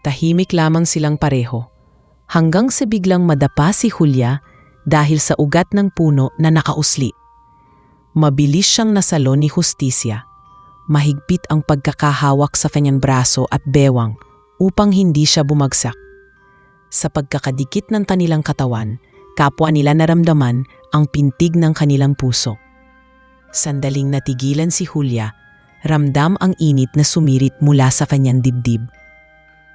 Tahimik lamang silang pareho, hanggang sa biglang madapa si Julia dahil sa ugat ng puno na nakausli. Mabilis siyang nasalo ni Justicia. Mahigpit ang pagkakahawak sa kanyang braso at bewang upang hindi siya bumagsak. Sa pagkakadikit ng kanilang katawan, kapwa nila naramdaman ang pintig ng kanilang puso. Sandaling natigilan si Julia, ramdam ang init na sumirit mula sa kanyang dibdib.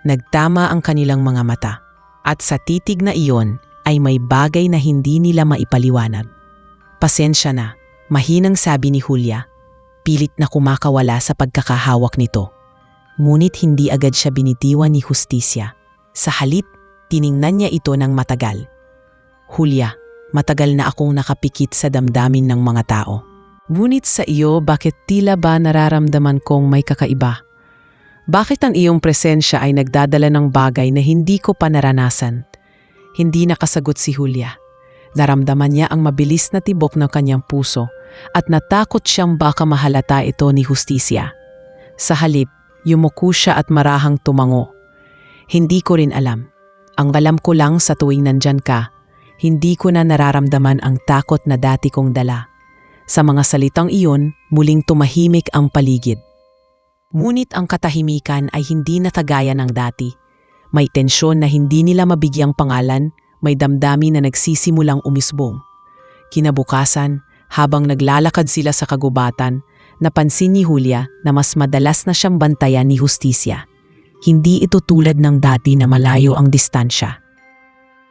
Nagtama ang kanilang mga mata. At sa titig na iyon ay may bagay na hindi nila maipaliwanag. Pasensya na, mahinang sabi ni Julia. Pilit na kumakawala sa pagkakahawak nito. Ngunit hindi agad siya binitiwan ni Justicia. Sa halip, tiningnan niya ito ng matagal. Julia, matagal na akong nakapikit sa damdamin ng mga tao. Ngunit sa iyo, bakit tila ba nararamdaman kong may kakaiba? Bakit ang iyong presensya ay nagdadala ng bagay na hindi ko pa naranasan? Hindi nakasagot si Julia. Naramdaman niya ang mabilis na tibok ng kanyang puso at natakot siyang baka mahalata ito ni Justicia. Sa halip, yumuko siya at marahang tumango. Hindi ko rin alam. Ang alam ko lang sa tuwing nandyan ka, hindi ko na nararamdaman ang takot na dati kong dala. Sa mga salitang iyon, muling tumahimik ang paligid. Ngunit ang katahimikan ay hindi natagaya ng dati. May tensyon na hindi nila mabigyang pangalan, may damdamin na nagsisimulang umisbong. Kinabukasan, habang naglalakad sila sa kagubatan, napansin ni Julia na mas madalas na siyang bantayan ni Justicia. Hindi ito tulad ng dati na malayo ang distansya.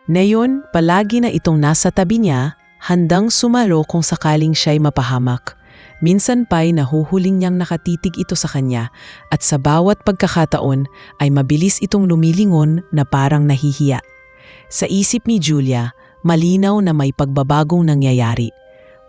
Ngayon, palagi na itong nasa tabi niya, handang sumalo kung sakaling siya'y mapahamak. Minsan pa'y nahuhuling niyang nakatitig ito sa kanya at sa bawat pagkakataon ay mabilis itong lumilingon na parang nahihiya. Sa isip ni Julia, malinaw na may pagbabagong nangyayari.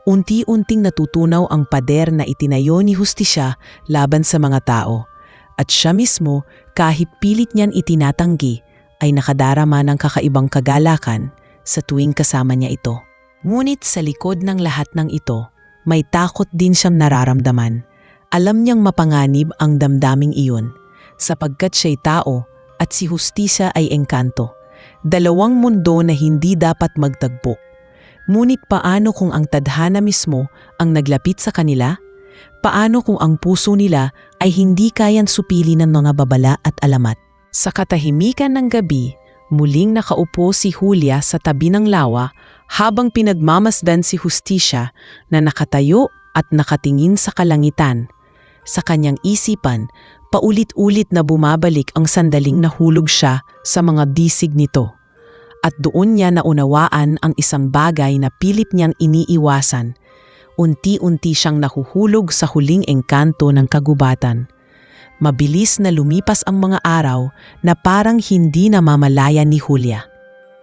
Unti-unting natutunaw ang pader na itinayo ni Justicia laban sa mga tao. At siya mismo, kahit pilit niyan itinatanggi, ay nakadarama ng kakaibang kagalakan sa tuwing kasama niya ito. Ngunit sa likod ng lahat ng ito, may takot din siyang nararamdaman. Alam niyang mapanganib ang damdaming iyon, sapagkat siya'y tao at si Justicia ay engkanto. Dalawang mundo na hindi dapat magtagpo. Ngunit paano kung ang tadhana mismo ang naglapit sa kanila? Paano kung ang puso nila ay hindi kayang supili ng mga babala at alamat? Sa katahimikan ng gabi, muling nakaupo si Julia sa tabi ng lawa habang pinagmamasdan si Justicia na nakatayo at nakatingin sa kalangitan. Sa kanyang isipan, paulit-ulit na bumabalik ang sandaling nahulog siya sa mga bisig nito. At doon niya naunawaan ang isang bagay na pilit niyang iniiwasan. Unti-unti siyang nahuhulog sa huling engkanto ng kagubatan. Mabilis na lumipas ang mga araw na parang hindi namamalayan ni Julia.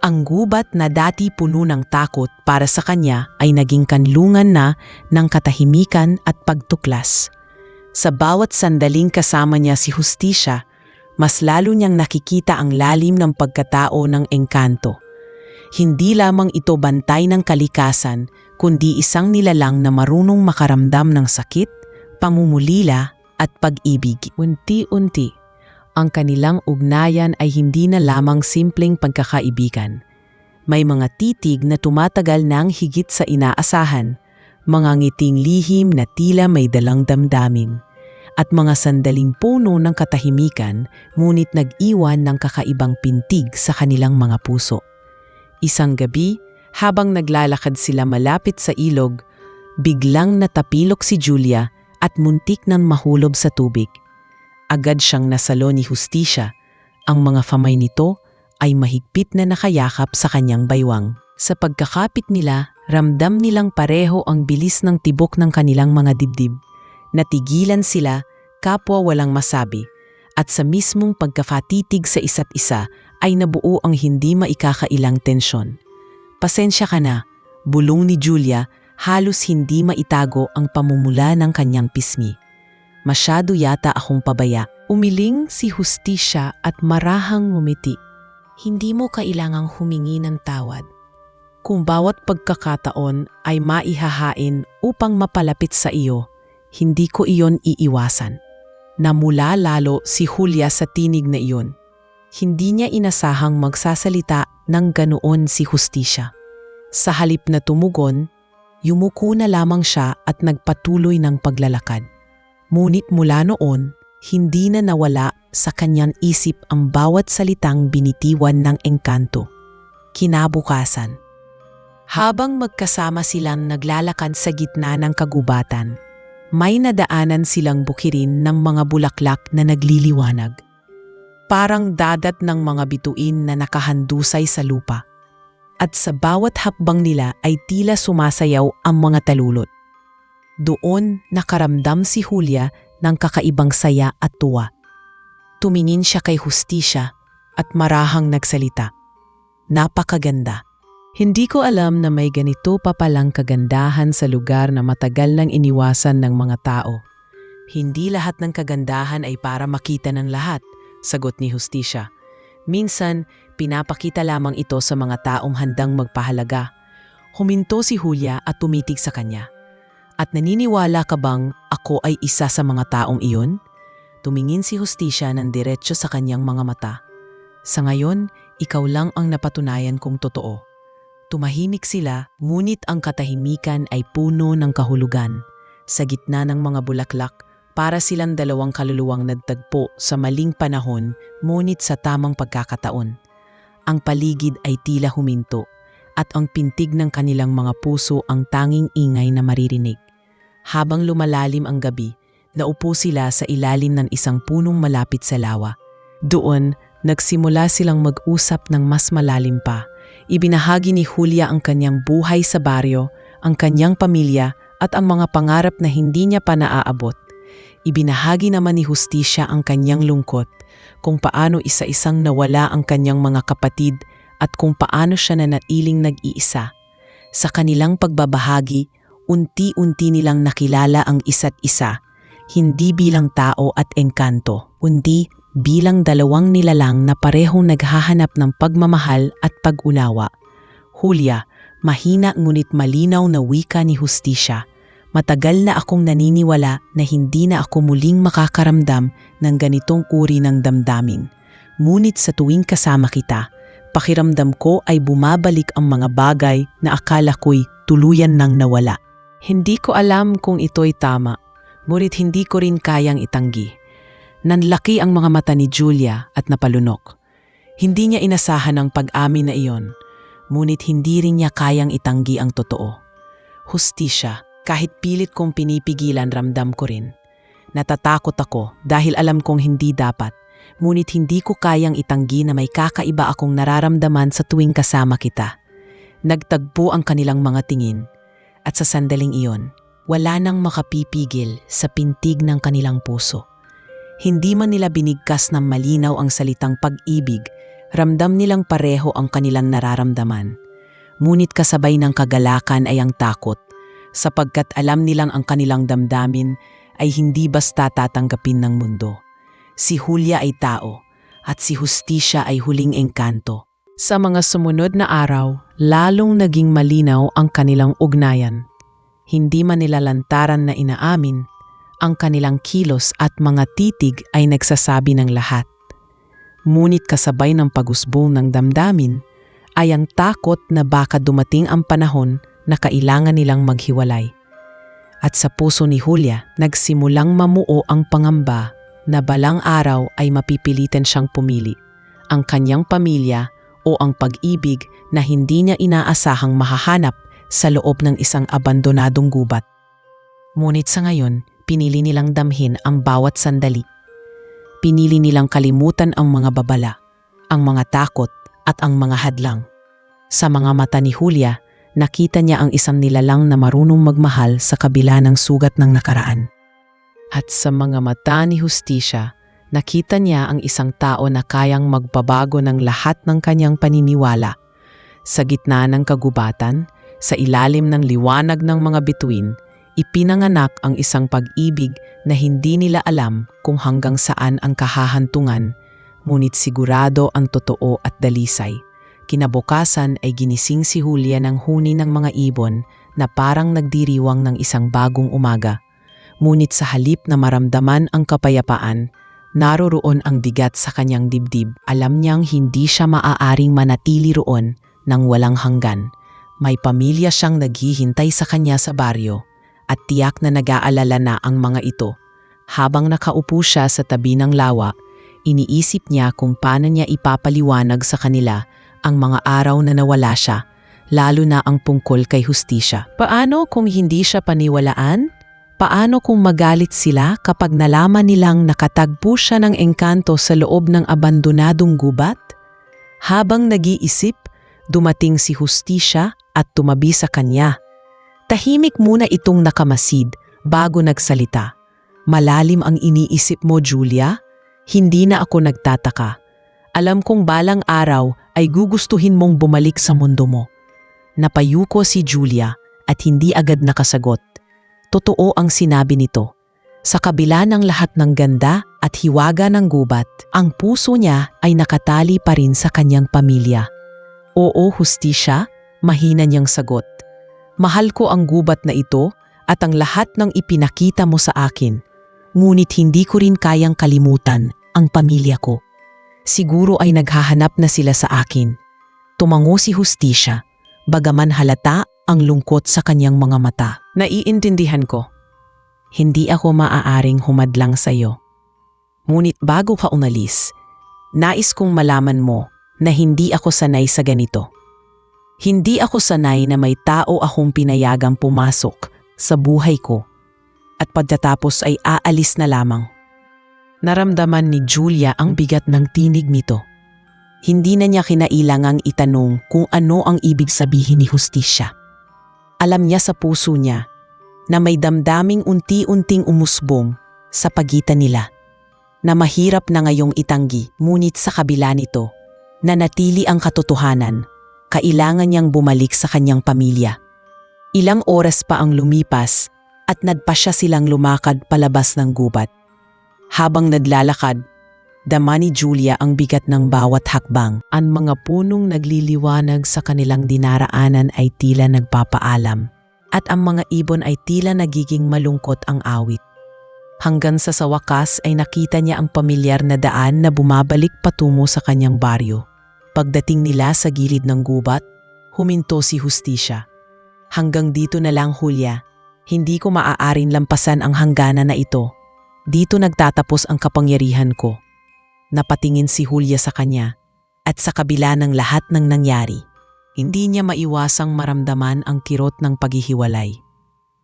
Ang gubat na dati puno ng takot para sa kanya ay naging kanlungan na ng katahimikan at pagtuklas. Sa bawat sandaling kasama niya si Justicia, mas lalo niyang nakikita ang lalim ng pagkatao ng engkanto. Hindi lamang ito bantay ng kalikasan, kundi isang nilalang na marunong makaramdam ng sakit, pamumulila at pag-ibig. Unti-unti, ang kanilang ugnayan ay hindi na lamang simpleng pagkakaibigan. May mga titig na tumatagal ng higit sa inaasahan, mga ngiting lihim na tila may dalang damdamin, at mga sandaling puno ng katahimikan ngunit nag-iwan ng kakaibang pintig sa kanilang mga puso. Isang gabi, habang naglalakad sila malapit sa ilog, biglang natapilok si Julia at muntik nang mahulog sa tubig. Agad siyang nasalo ni Justicia. Ang mga kamay nito ay mahigpit na nakayakap sa kanyang baywang. Sa pagkakapit nila, ramdam nilang pareho ang bilis ng tibok ng kanilang mga dibdib. Natigilan sila, kapwa walang masabi, at sa mismong pagkakatitig sa isa't isa ay nabuo ang hindi maikakailang tensyon. "Pasensya ka na," bulong ni Julia, halos hindi maitago ang pamumula ng kanyang pisngi. "Masyado yata akong pabaya." Umiling si Hustisya at marahang ngumiti. "Hindi mo kailangang humingi ng tawad. Kung bawat pagkakataon ay maihahain upang mapalapit sa iyo, hindi ko iyon iiwasan." Namula lalo si Julia sa tinig na iyon. Hindi niya inasahang magsasalita ng ganoon si Hustisya. Sa halip na tumugon, yumuko na lamang siya at nagpatuloy ng paglalakad. Ngunit mula noon, hindi na nawala sa kanyang isip ang bawat salitang binitiwan ng engkanto. Kinabukasan, habang magkasama silang naglalakad sa gitna ng kagubatan, may nadaanan silang bukirin ng mga bulaklak na nagliliwanag. Parang dadat ng mga bituin na nakahandusay sa lupa. At sa bawat hakbang nila ay tila sumasayaw ang mga talulot. Doon nakaramdam si Julia ng kakaibang saya at tuwa. Tumingin siya kay Hustisya at marahang nagsalita. "Napakaganda. Hindi ko alam na may ganito pa palang kagandahan sa lugar na matagal nang iniwasan ng mga tao." "Hindi lahat ng kagandahan ay para makita ng lahat," sagot ni Hustisya. "Minsan, pinapakita lamang ito sa mga taong handang magpahalaga." Huminto si Julia at tumitig sa kanya. "At naniniwala ka bang ako ay isa sa mga taong iyon?" Tumingin si Hustisya ng diretso sa kanyang mga mata. "Sa ngayon, ikaw lang ang napatunayan kong totoo." Tumahimik sila, ngunit ang katahimikan ay puno ng kahulugan. Sa gitna ng mga bulaklak, para silang dalawang kaluluwang nagtagpo sa maling panahon, ngunit sa tamang pagkakataon. Ang paligid ay tila huminto, at ang pintig ng kanilang mga puso ang tanging ingay na maririnig. Habang lumalalim ang gabi, naupo sila sa ilalim ng isang punong malapit sa lawa. Doon, nagsimula silang mag-usap ng mas malalim pa. Ibinahagi ni Julia ang kanyang buhay sa baryo, ang kanyang pamilya at ang mga pangarap na hindi niya pa naaabot. Ibinahagi naman ni Hustisya ang kanyang lungkot, kung paano isa-isang nawala ang kanyang mga kapatid at kung paano siya nanatiling nag-iisa. Sa kanilang pagbabahagi, unti-unti nilang nakilala ang isa't isa, hindi bilang tao at engkanto, kundi bilang dalawang nilalang na parehong naghahanap ng pagmamahal at pag-unawa. "Julia," mahina ngunit malinaw na wika ni Hustisya, "matagal na akong naniniwala na hindi na ako muling makakaramdam ng ganitong uri ng damdamin. Ngunit sa tuwing kasama kita, pakiramdam ko ay bumabalik ang mga bagay na akala ko'y tuluyan nang nawala. Hindi ko alam kung ito'y tama, ngunit hindi ko rin kayang itanggi." Nanlaki ang mga mata ni Julia at napalunok. Hindi niya inasahan ang pag-amin na iyon, ngunit hindi rin niya kayang itanggi ang totoo. "Hustisya, kahit pilit kong pinipigilan, ramdam ko rin. Natatakot ako dahil alam kong hindi dapat, ngunit hindi ko kayang itanggi na may kakaiba akong nararamdaman sa tuwing kasama kita." Nagtagpo ang kanilang mga tingin, at sa sandaling iyon, wala nang makapipigil sa pintig ng kanilang puso. Hindi man nila binigkas ng malinaw ang salitang pag-ibig, ramdam nilang pareho ang kanilang nararamdaman. Ngunit kasabay ng kagalakan ay ang takot, sapagkat alam nilang ang kanilang damdamin ay hindi basta tatanggapin ng mundo. Si Julia ay tao, at si Hustisya ay huling engkanto. Sa mga sumunod na araw, lalong naging malinaw ang kanilang ugnayan. Hindi man nila lantaran na inaamin, ang kanilang kilos at mga titig ay nagsasabi ng lahat. Ngunit kasabay ng pag-usbong ng damdamin, ay ang takot na baka dumating ang panahon na kailangan nilang maghiwalay. At sa puso ni Julia, nagsimulang mamuo ang pangamba na balang araw ay mapipilitan siyang pumili, ang kanyang pamilya o ang pag-ibig na hindi niya inaasahang mahahanap sa loob ng isang abandonadong gubat. Ngunit sa ngayon, pinili nilang damhin ang bawat sandali. Pinili nilang kalimutan ang mga babala, ang mga takot at ang mga hadlang. Sa mga mata ni Julia, nakita niya ang isang nilalang na marunong magmahal sa kabila ng sugat ng nakaraan. At sa mga mata ni Hustisya, Nakita niya ang isang tao na kayang magpabago ng lahat ng kanyang paniniwala. Sa gitna ng kagubatan, sa ilalim ng liwanag ng mga bituin, ipinanganak ang isang pag-ibig na hindi nila alam kung hanggang saan ang kahahantungan, ngunit sigurado ang totoo at dalisay. Kinabukasan ay ginising si Julia ng huni ng mga ibon na parang nagdiriwang ng isang bagong umaga. Ngunit sa halip na maramdaman ang kapayapaan, naroroon ang bigat sa kanyang dibdib. Alam niyang hindi siya maaaring manatili roon nang walang hanggan. May pamilya siyang naghihintay sa kanya sa baryo at tiyak na nag-aalala na ang mga ito. Habang nakaupo siya sa tabi ng lawa, iniisip niya kung paano niya ipapaliwanag sa kanila ang mga araw na nawala siya, lalo na ang tungkol kay Hustisya. Paano kung hindi siya paniwalaan? Paano kung magalit sila kapag nalaman nilang nakatagpo siya ng engkanto sa loob ng abandonadong gubat? Habang nag-iisip, dumating si Hustisya at tumabi sa kanya. Tahimik muna itong nakamasid bago nagsalita. Malalim ang iniisip mo, Julia? Hindi na ako nagtataka. Alam kong balang araw ay gugustuhin mong bumalik sa mundo mo. Napayuko si Julia at hindi agad nakasagot. Totoo ang sinabi nito. Sa kabila ng lahat ng ganda at hiwaga ng gubat, ang puso niya ay nakatali pa rin sa kanyang pamilya. Oo, Hustisya, mahina niyang sagot. Mahal ko ang gubat na ito at ang lahat ng ipinakita mo sa akin. Ngunit hindi ko rin kayang kalimutan ang pamilya ko. Siguro ay naghahanap na sila sa akin. Tumango si Hustisya, bagaman halata ang lungkot sa kanyang mga mata. Naiintindihan ko. Hindi ako maaaring humadlang sa iyo. Ngunit bago ka umalis, nais kong malaman mo na hindi ako sanay sa ganito. Hindi ako sanay na may tao akong pinayagang pumasok sa buhay ko at pagkatapos ay aalis na lamang. Naramdaman ni Julia ang bigat ng tinig nito. Hindi na niya kinailangang itanong kung ano ang ibig sabihin ni Hustisya. Alam niya sa puso niya na may damdaming unti-unting umusbong sa pagitan nila, na mahirap na ngayong itanggi, ngunit sa kabila nito, nanatili ang katotohanan, kailangan niyang bumalik sa kanyang pamilya. Ilang oras pa ang lumipas at nagpasya silang lumakad palabas ng gubat. Habang naglalakad, dama ni Julia ang bigat ng bawat hakbang. Ang mga punong nagliliwanag sa kanilang dinaraanan ay tila nagpapaalam, at ang mga ibon ay tila nagiging malungkot ang awit. Hanggang sa wakas ay nakita niya ang pamilyar na daan na bumabalik patungo sa kanyang baryo. Pagdating nila sa gilid ng gubat, huminto si Hustisya. Hanggang dito na lang, Julia. Hindi ko maaaring lampasan ang hangganan na ito. Dito nagtatapos ang kapangyarihan ko. Napatingin si Julia sa kanya, at sa kabila ng lahat ng nangyari, hindi niya maiwasang maramdaman ang kirot ng paghihiwalay.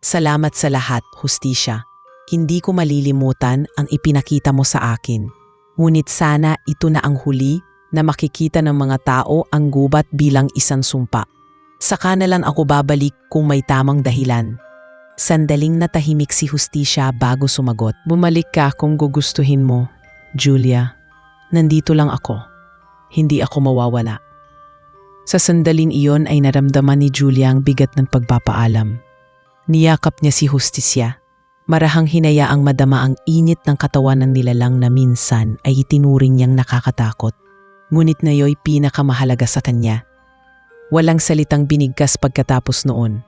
Salamat sa lahat, Hustisya. Hindi ko malilimutan ang ipinakita mo sa akin. Ngunit sana ito na ang huli na makikita ng mga tao ang gubat bilang isang sumpa. Saka na lang ako babalik kung may tamang dahilan. Sandaling natahimik si Hustisya bago sumagot. Bumalik ka kung gugustuhin mo, Julia. Nandito lang ako. Hindi ako mawawala. Sa sandaling iyon ay naramdaman ni Julia ang bigat ng pagpapaalam. Niyakap niya si Hustisya. Marahang hinayaang madama ang init ng katawan ng nilalang na minsan ay itinuring niyang nakakatakot. Ngunit nayo'y pinakamahalaga sa kanya. Walang salitang binigkas pagkatapos noon.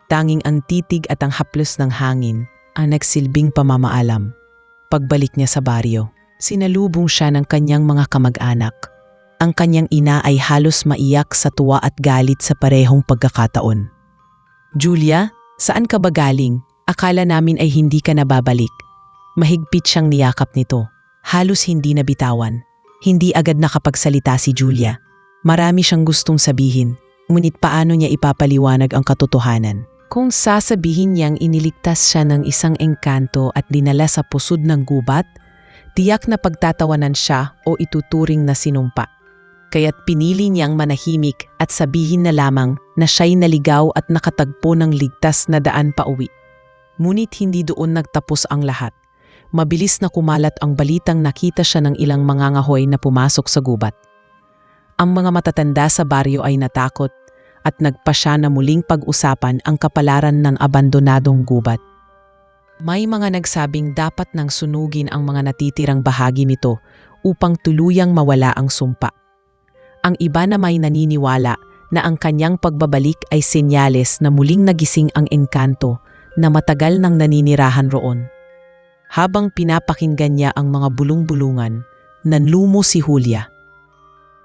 Tanging ang titig at ang haplos ng hangin ang nagsilbing pamamaalam. Pagbalik niya sa baryo, sinalubong siya ng kanyang mga kamag-anak. Ang kanyang ina ay halos maiyak sa tuwa at galit sa parehong pagkakataon. Julia, saan ka ba galing? Akala namin ay hindi ka nababalik. Mahigpit siyang niyakap nito. Halos hindi nabitawan. Hindi agad nakapagsalita si Julia. Marami siyang gustong sabihin, ngunit paano niya ipapaliwanag ang katotohanan? Kung sasabihin niyang iniligtas siya ng isang engkanto at dinala sa pusod ng gubat, tiyak na pagtatawanan siya o ituturing na sinumpa. Kaya't pinili niyang manahimik at sabihin na lamang na siya'y naligaw at nakatagpo ng ligtas na daan pauwi. Ngunit hindi doon nagtapos ang lahat. mabilis na kumalat ang balitang nakita siya ng ilang mangangahoy na pumasok sa gubat. Ang mga matatanda sa baryo ay natakot at nagpasya na muling pag-usapan ang kapalaran ng abandonadong gubat. May mga nagsabing dapat nang sunugin ang mga natitirang bahagi nito upang tuluyang mawala ang sumpa. Ang iba na may naniniwala na ang kanyang pagbabalik ay senyales na muling nagising ang engkanto na matagal nang naninirahan roon. Habang pinapakinggan niya ang mga bulong-bulungan, nanlumo si Julia.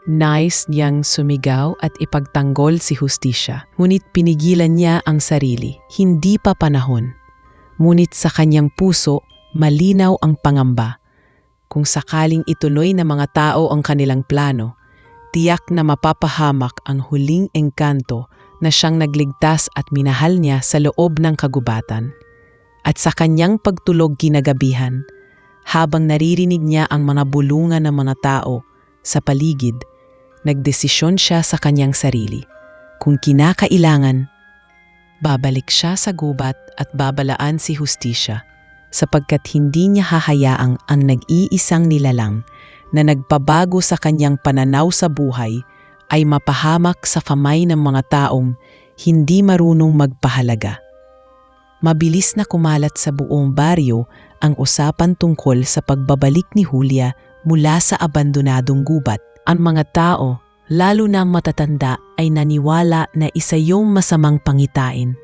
Nais niyang sumigaw at ipagtanggol si Hustisya, ngunit pinigilan niya ang sarili. Hindi pa panahon. Ngunit sa kanyang puso, malinaw ang pangamba. Kung sakaling ituloy ng mga tao ang kanilang plano, tiyak na mapapahamak ang huling engkanto na siyang nagligtas at minahal niya sa loob ng kagubatan. At sa kanyang pagtulog kinagabihan, habang naririnig niya ang mga bulungan ng mga tao sa paligid, nagdesisyon siya sa kanyang sarili. Kung kinakailangan, babalik siya sa gubat at babalaan si Hustisya, sapagkat hindi niya hahayaang ang nag-iisang nilalang na nagpabago sa kanyang pananaw sa buhay ay mapahamak sa kamay ng mga taong hindi marunong magpahalaga. Mabilis na kumalat sa buong baryo ang usapan tungkol sa pagbabalik ni Julia mula sa abandonadong gubat. Ang mga tao, lalo na ang matatanda, ay naniwala na isa yung masamang pangitain.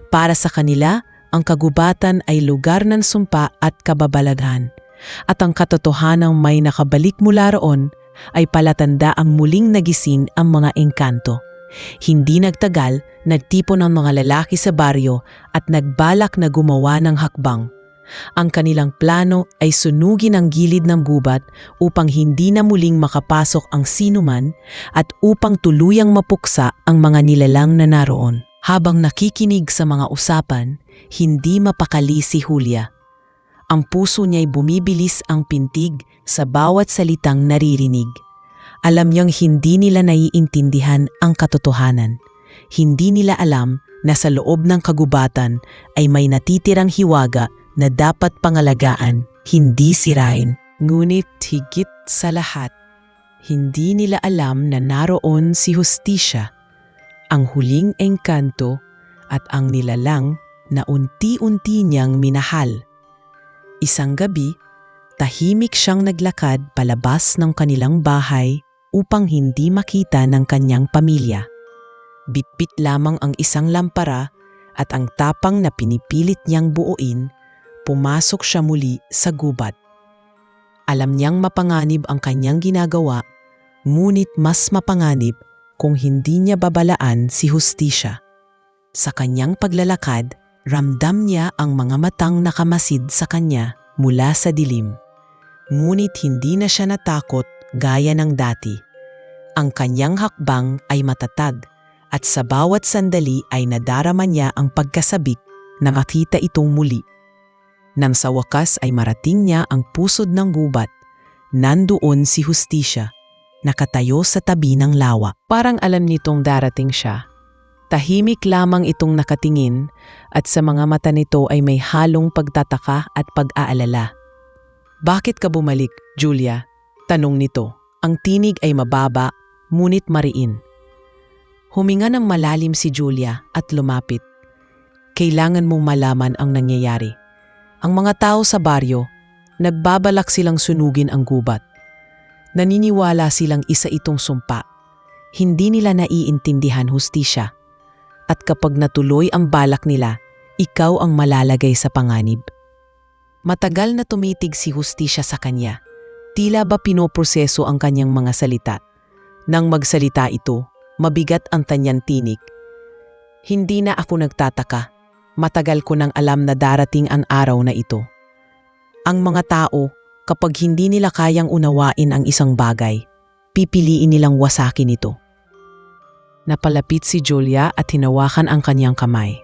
Para sa kanila, ang kagubatan ay lugar ng sumpa at kababalaghan. At ang katotohanang may nakabalik mula roon ay palatanda ang muling nagising ang mga engkanto. Hindi nagtagal, nagtipon ang mga lalaki sa baryo at nagbalak na gumawa ng hakbang. Ang kanilang plano ay sunugin ang gilid ng gubat upang hindi na muling makapasok ang sinuman at upang tuluyang mapuksa ang mga nilalang na naroon. Habang nakikinig sa mga usapan, hindi mapakali si Julia. Ang puso niya'y bumibilis ang pintig sa bawat salitang naririnig. Alam niyang hindi nila naiintindihan ang katotohanan. Hindi nila alam na sa loob ng kagubatan ay may natitirang hiwaga na dapat pangalagaan, hindi sirain. Ngunit higit sa lahat, hindi nila alam na naroon si Hustisya, ang huling engkanto at ang nilalang na unti-unti niyang minahal. Isang gabi, tahimik siyang naglakad palabas ng kanilang bahay upang hindi makita ng kanyang pamilya. Bitbit lamang ang isang lampara at ang tapang na pinipilit niyang buuin, pumasok siya muli sa gubat. Alam niyang mapanganib ang kanyang ginagawa, ngunit mas mapanganib kung hindi niya babalaan si Hustisya. Sa kanyang paglalakad, ramdam niya ang mga matang nakamasid sa kanya mula sa dilim. Ngunit hindi na siya natakot gaya ng dati. Ang kanyang hakbang ay matatag at sa bawat sandali ay nadarama niya ang pagkasabik na makita itong muli. Nang sa wakas ay marating niya ang pusod ng gubat, nandoon si Hustisya, nakatayo sa tabi ng lawa. Parang alam nitong darating siya. Tahimik lamang itong nakatingin at sa mga mata nito ay may halong pagtataka at pag-aalala. "Bakit ka bumalik, Julia?" tanong nito. Ang tinig ay mababa, ngunit mariin. Huminga ng malalim si Julia at lumapit. "Kailangan mong malaman ang nangyayari. Ang mga tao sa baryo, nagbabalak silang sunugin ang gubat. Naniniwala silang isa itong sumpa. Hindi nila naiintindihan, Hustisya. At kapag natuloy ang balak nila, ikaw ang malalagay sa panganib." Matagal na tumitig si Hustisya sa kanya. Tila ba pinoproseso ang kanyang mga salita. Nang magsalita ito, mabigat ang kanyang tinig. "Hindi na ako nagtataka. Matagal ko nang alam na darating ang araw na ito. Ang mga tao, kapag hindi nila kayang unawain ang isang bagay, pipiliin nilang wasakin ito." Napalapit si Julia at hinawakan ang kanyang kamay.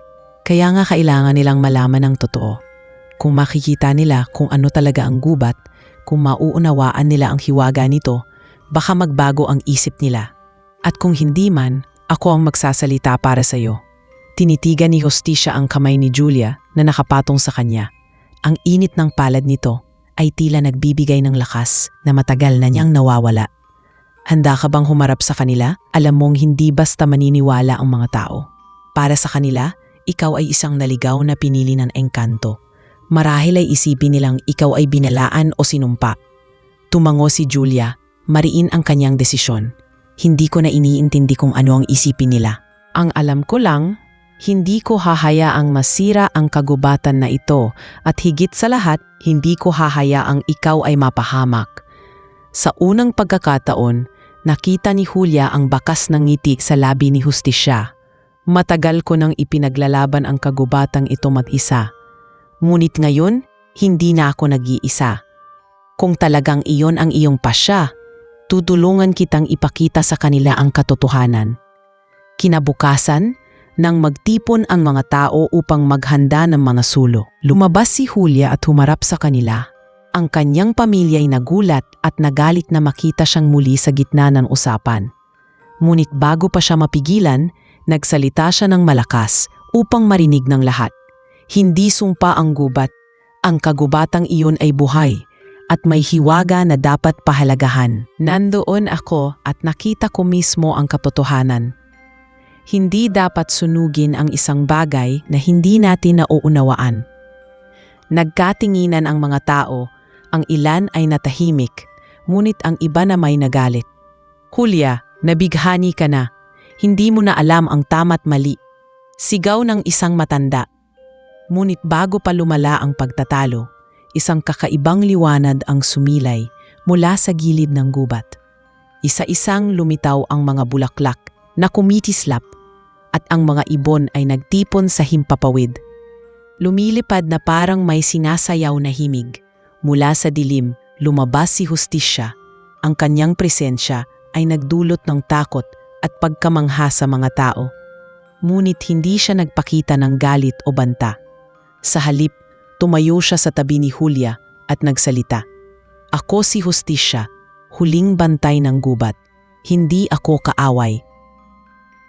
Kaya nga kailangan nilang malaman ang totoo. Kung makikita nila kung ano talaga ang gubat, kung mauunawaan nila ang hiwaga nito, baka magbago ang isip nila. At kung hindi man, ako ang magsasalita para sa iyo. Tinitigan ni Hustisya ang kamay ni Julia na nakapatong sa kanya. Ang init ng palad nito ay tila nagbibigay ng lakas na matagal na niyang nawawala. Handa ka bang humarap sa kanila? Alam mong hindi basta maniniwala ang mga tao. Para sa kanila, ikaw ay isang naligaw na pinili ng engkanto. Marahil ay isipin nilang ikaw ay binalaan o sinumpa. Tumango si Julia, mariin ang kanyang desisyon. Hindi ko na iniintindi kung ano ang isipin nila. Ang alam ko lang, hindi ko hahayaang masira ang kagubatan na ito at higit sa lahat, hindi ko hahayaang ikaw ay mapahamak. Sa unang pagkakataon, nakita ni Julia ang bakas ng ngiti sa labi ni Justisya. Matagal ko nang ipinaglalaban ang kagubatang ito mag-isa. Ngunit ngayon, hindi na ako nag-iisa. Kung talagang iyon ang iyong pasya, tutulungan kitang ipakita sa kanila ang katotohanan. Kinabukasan, nang magtipon ang mga tao upang maghanda ng mga sulo, lumabas si Julia at humarap sa kanila. Ang kanyang pamilya'y nagulat at nagalit na makita siyang muli sa gitna ng usapan. Ngunit bago pa siya mapigilan, nagsalita siya ng malakas upang marinig ng lahat. Hindi sumpa ang gubat. Ang kagubatang iyon ay buhay at may hiwaga na dapat pahalagahan. Nandoon ako at nakita ko mismo ang katotohanan. Hindi dapat sunugin ang isang bagay na hindi natin nauunawaan. Nagkatinginan ang mga tao, ang ilan ay natahimik, ngunit ang iba na may nagalit. Julia, nabighani ka na. Hindi mo na alam ang tama't mali. Sigaw ng isang matanda. Ngunit bago pa lumala ang pagtatalo, isang kakaibang liwanag ang sumilay mula sa gilid ng gubat. Isa-isang lumitaw ang mga bulaklak na kumitislap at ang mga ibon ay nagtipon sa himpapawid. Lumilipad na parang may sinasayaw na himig. Mula sa dilim, lumabas si Justisya. Ang kanyang presensya ay nagdulot ng takot at pagkamangha sa mga tao. Ngunit hindi siya nagpakita ng galit o banta. Sa halip, tumayo siya sa tabi ni Julia at nagsalita. Ako si Justisya, huling bantay ng gubat. Hindi ako kaaway.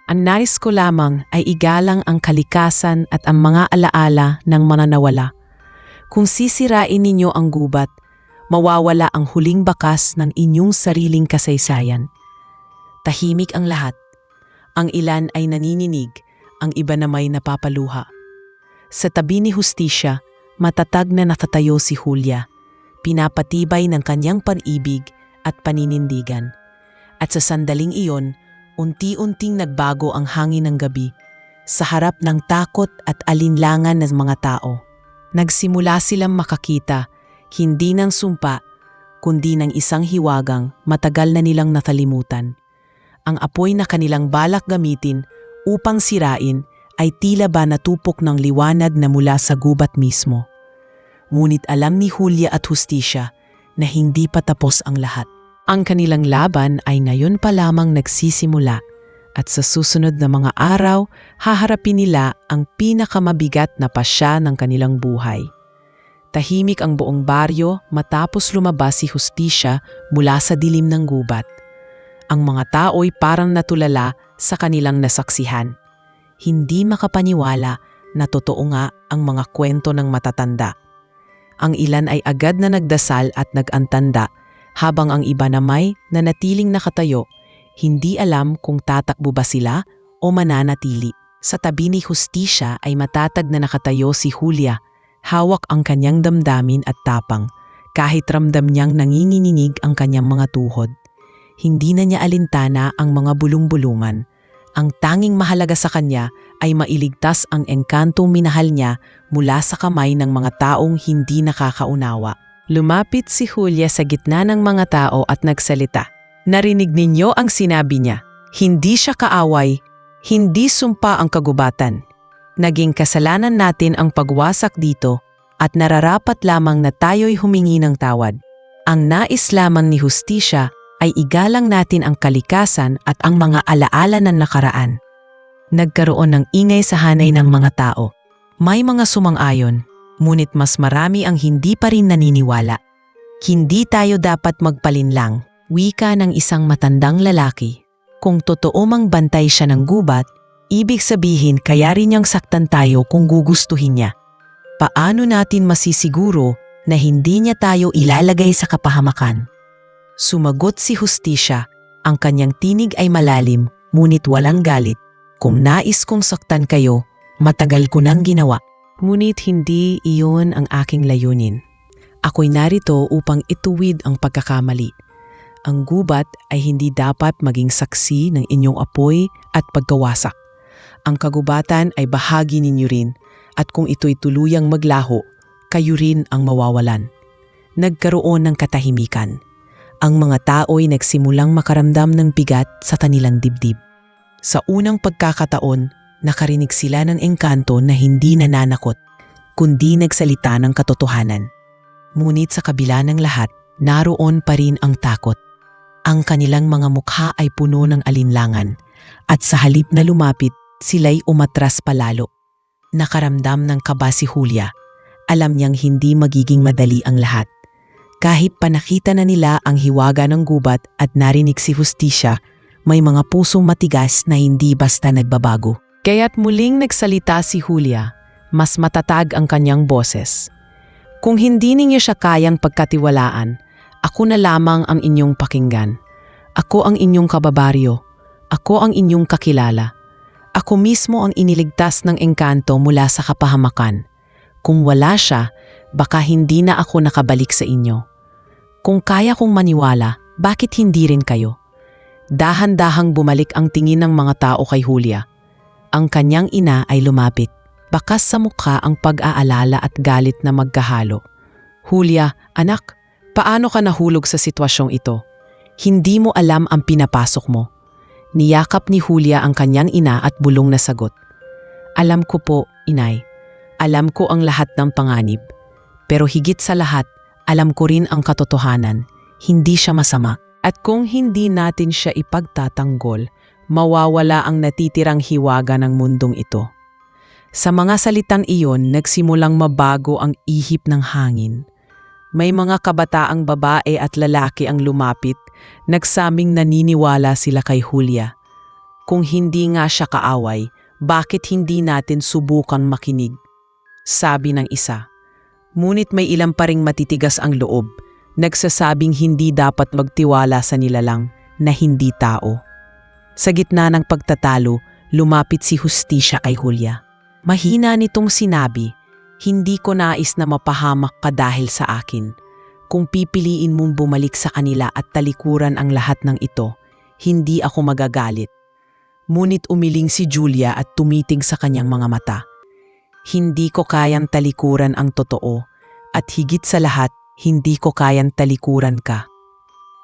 Ang nais ko lamang ay igalang ang kalikasan at ang mga alaala ng mananawala. Kung sisirain ninyo ang gubat, mawawala ang huling bakas ng inyong sariling kasaysayan. Tahimik ang lahat. Ang ilan ay nanininig, ang iba na may napapaluha. Sa tabi ni Justisya, matatag na nakatayo si Julia, pinapatibay ng kanyang pag-ibig at paninindigan. At sa sandaling iyon, unti-unting nagbago ang hangin ng gabi sa harap ng takot at alinlangan ng mga tao. Nagsimula silang makakita, hindi ng sumpa, kundi ng isang hiwagang matagal na nilang nakalimutan. Ang apoy na kanilang balak gamitin upang sirain ay tila ba natupok ng liwanag na mula sa gubat mismo. Ngunit alam ni Julia at Justisya na hindi pa tapos ang lahat. Ang kanilang laban ay ngayon pa lamang nagsisimula at sa susunod na mga araw, haharapin nila ang pinakamabigat na pasya ng kanilang buhay. Tahimik ang buong baryo matapos lumabas si Justisya mula sa dilim ng gubat. Ang mga tao'y parang natulala sa kanilang nasaksihan. Hindi makapaniwala na totoo nga ang mga kwento ng matatanda. Ang ilan ay agad na nagdasal at nag-antanda, habang ang iba na may nanatiling nakatayo, hindi alam kung tatakbo ba sila o mananatili. Sa tabi ni Justisya ay matatag na nakatayo si Julia, hawak ang kanyang damdamin at tapang, kahit ramdam niyang nanginginig ang kanyang mga tuhod. Hindi na niya alintana ang mga bulong-bulungan. Ang tanging mahalaga sa kanya ay mailigtas ang engkantong minahal niya mula sa kamay ng mga taong hindi nakakaunawa. Lumapit si Julia sa gitna ng mga tao at nagsalita. Narinig ninyo ang sinabi niya. Hindi siya kaaway, hindi sumpa ang kagubatan. Naging kasalanan natin ang pagwasak dito at nararapat lamang na tayo'y humingi ng tawad. Ang nais lamang ni Justisya ay igalang natin ang kalikasan at ang mga alaala ng nakaraan. Nagkaroon ng ingay sa hanay ng mga tao. May mga sumang-ayon. Ngunit mas marami ang hindi pa rin naniniwala. Hindi tayo dapat magpalinlang, wika ng isang matandang lalaki. Kung totoo mang bantay siya ng gubat, ibig sabihin kaya rin niyang saktan tayo kung gugustuhin niya. Paano natin masisiguro na hindi niya tayo ilalagay sa kapahamakan? Sumagot si Hustisya. Ang kanyang tinig ay malalim, ngunit walang galit. Kung nais kong saktan kayo, matagal ko nang ginawa. Ngunit hindi iyon ang aking layunin. Ako'y narito upang ituwid ang pagkakamali. Ang gubat ay hindi dapat maging saksi ng inyong apoy at pagkawasak. Ang kagubatan ay bahagi ninyo rin, at kung ito'y tuluyang maglaho, kayo rin ang mawawalan. Nagkaroon ng katahimikan. Ang mga tao'y nagsimulang makaramdam ng bigat sa kanilang dibdib. Sa unang pagkakataon, nakarinig sila ng engkanto na hindi nananakot, kundi nagsalita ng katotohanan. Ngunit sa kabila ng lahat, naroon pa rin ang takot. Ang kanilang mga mukha ay puno ng alinlangan, at sa halip na lumapit, sila'y umatras palalo. Nakaramdam ng kaba si Julia. Alam niyang hindi magiging madali ang lahat. Kahit panakita na nila ang hiwaga ng gubat at narinig si Hustisya, may mga pusong matigas na hindi basta nagbabago. Kaya't muling nagsalita si Julia, mas matatag ang kanyang boses. Kung hindi ninyo siya kayang pagkatiwalaan, ako na lamang ang inyong pakinggan. Ako ang inyong kababaryo. Ako ang inyong kakilala. Ako mismo ang iniligtas ng engkanto mula sa kapahamakan. Kung wala siya, baka hindi na ako nakabalik sa inyo. Kung kaya kong maniwala, bakit hindi rin kayo? Dahan-dahang bumalik ang tingin ng mga tao kay Julia. Ang kanyang ina ay lumapit. Bakas sa mukha ang pag-aalala at galit na magkahalo. Julia, anak, paano ka nahulog sa sitwasyong ito? Hindi mo alam ang pinapasok mo. Niyakap ni Julia ang kanyang ina at bulong na sagot. Alam ko po, inay. Alam ko ang lahat ng panganib. Pero higit sa lahat, alam ko rin ang katotohanan. Hindi siya masama. At kung hindi natin siya ipagtatanggol, mawawala ang natitirang hiwaga ng mundong ito. Sa mga salitang iyon, nagsimulang mabago ang ihip ng hangin. May mga kabataang babae at lalaki ang lumapit, nagsaming naniniwala sila kay Julia. Kung hindi nga siya kaaway, bakit hindi natin subukan makinig? Sabi ng isa. Ngunit may ilan pa ring matitigas ang loob, nagsasabing hindi dapat magtiwala sa nilalang na hindi tao. Sa gitna ng pagtatalo, lumapit si Hustisya kay Julia. Mahina nitong sinabi, hindi ko nais na mapahamak ka dahil sa akin. Kung pipiliin mong bumalik sa kanila at talikuran ang lahat ng ito, hindi ako magagalit. Ngunit umiling si Julia at tumitig sa kanyang mga mata. Hindi ko kayang talikuran ang totoo at higit sa lahat, hindi ko kayang talikuran ka.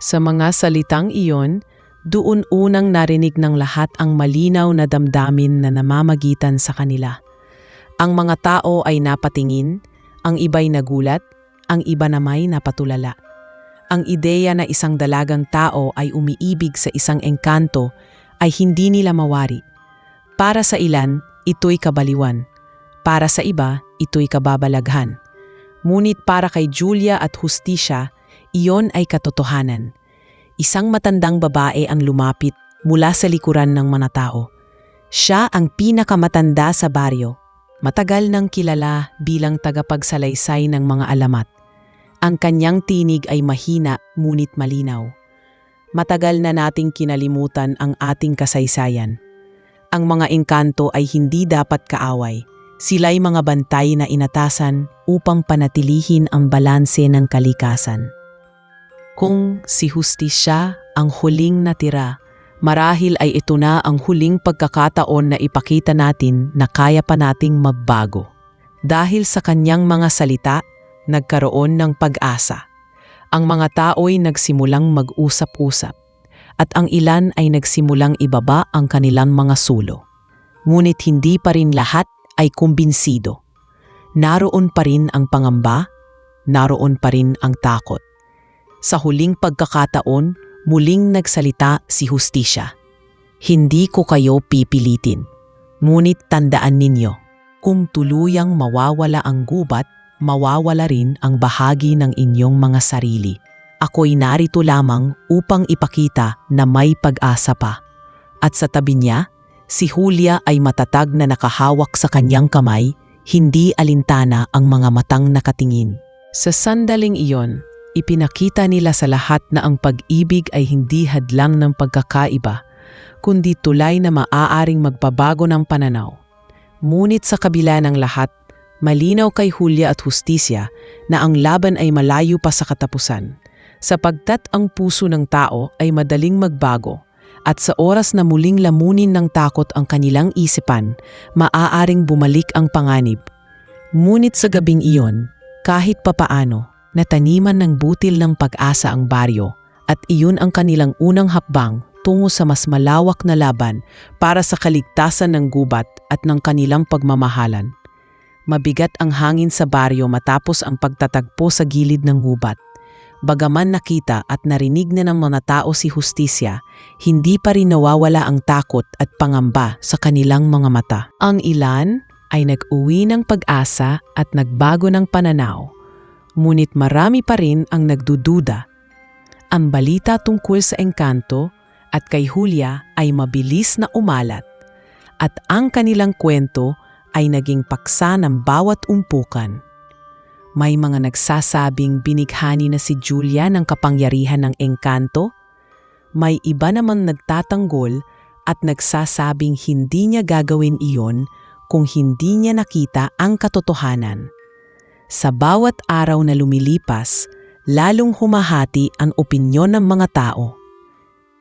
Sa mga salitang iyon, doon unang narinig ng lahat ang malinaw na damdamin na namamagitan sa kanila. Ang mga tao ay napatingin, ang iba'y nagulat, ang iba namay napatulala. Ang ideya na isang dalagang tao ay umiibig sa isang engkanto ay hindi nila mawari. Para sa ilan, ito'y kabaliwan. Para sa iba, ito'y kababalaghan. Ngunit para kay Julia at Hustisya, iyon ay katotohanan. Isang matandang babae ang lumapit mula sa likuran ng mga tao. Siya ang pinakamatanda sa baryo. Matagal nang kilala bilang tagapagsalaysay ng mga alamat. Ang kanyang tinig ay mahina ngunit malinaw. Matagal na nating kinalimutan ang ating kasaysayan. Ang mga engkanto ay hindi dapat kaaway. Sila'y mga bantay na inatasan upang panatilihin ang balanse ng kalikasan. Kung si Hustisya ang huling natira, marahil ay ito na ang huling pagkakataon na ipakita natin na kaya pa nating magbago. Dahil sa kanyang mga salita, nagkaroon ng pag-asa. Ang mga tao'y nagsimulang mag-usap-usap at ang ilan ay nagsimulang ibaba ang kanilang mga sulo. Ngunit hindi pa rin lahat ay kumbinsido. Naroon pa rin ang pangamba, naroon pa rin ang takot. Sa huling pagkakataon, muling nagsalita si Hustisya. Hindi ko kayo pipilitin. Ngunit tandaan ninyo, kung tuluyang mawawala ang gubat, mawawala rin ang bahagi ng inyong mga sarili. Ako'y narito lamang upang ipakita na may pag-asa pa. At sa tabi niya, si Julia ay matatag na nakahawak sa kanyang kamay, hindi alintana ang mga matang nakatingin. Sa sandaling iyon, ipinakita nila sa lahat na ang pag-ibig ay hindi hadlang ng pagkakaiba, kundi tulay na maaaring magpabago ng pananaw. Ngunit sa kabila ng lahat, malinaw kay Julia at Justicia na ang laban ay malayo pa sa katapusan, sapagkat ang puso ng tao ay madaling magbago at sa oras na muling lamunin ng takot ang kanilang isipan, maaaring bumalik ang panganib. Ngunit sa gabing iyon, kahit papaano, nataniman ng butil ng pag-asa ang baryo at iyon ang kanilang unang hakbang tungo sa mas malawak na laban para sa kaligtasan ng gubat at ng kanilang pagmamahalan. Mabigat ang hangin sa baryo matapos ang pagtatagpo sa gilid ng gubat. Bagaman nakita at narinig na ng mga tao si Justicia, hindi pa rin nawawala ang takot at pangamba sa kanilang mga mata. Ang ilan ay nag-uwi ng pag-asa at nagbago ng pananaw, ngunit marami pa rin ang nagdududa. Ang balita tungkol sa engkanto at kay Julia ay mabilis na umalat, at ang kanilang kwento ay naging paksa ng bawat umpukan. May mga nagsasabing binighani na si Julia ng kapangyarihan ng engkanto, may iba naman nagtatanggol at nagsasabing hindi niya gagawin iyon kung hindi niya nakita ang katotohanan. Sa bawat araw na lumilipas, lalong humahati ang opinyon ng mga tao.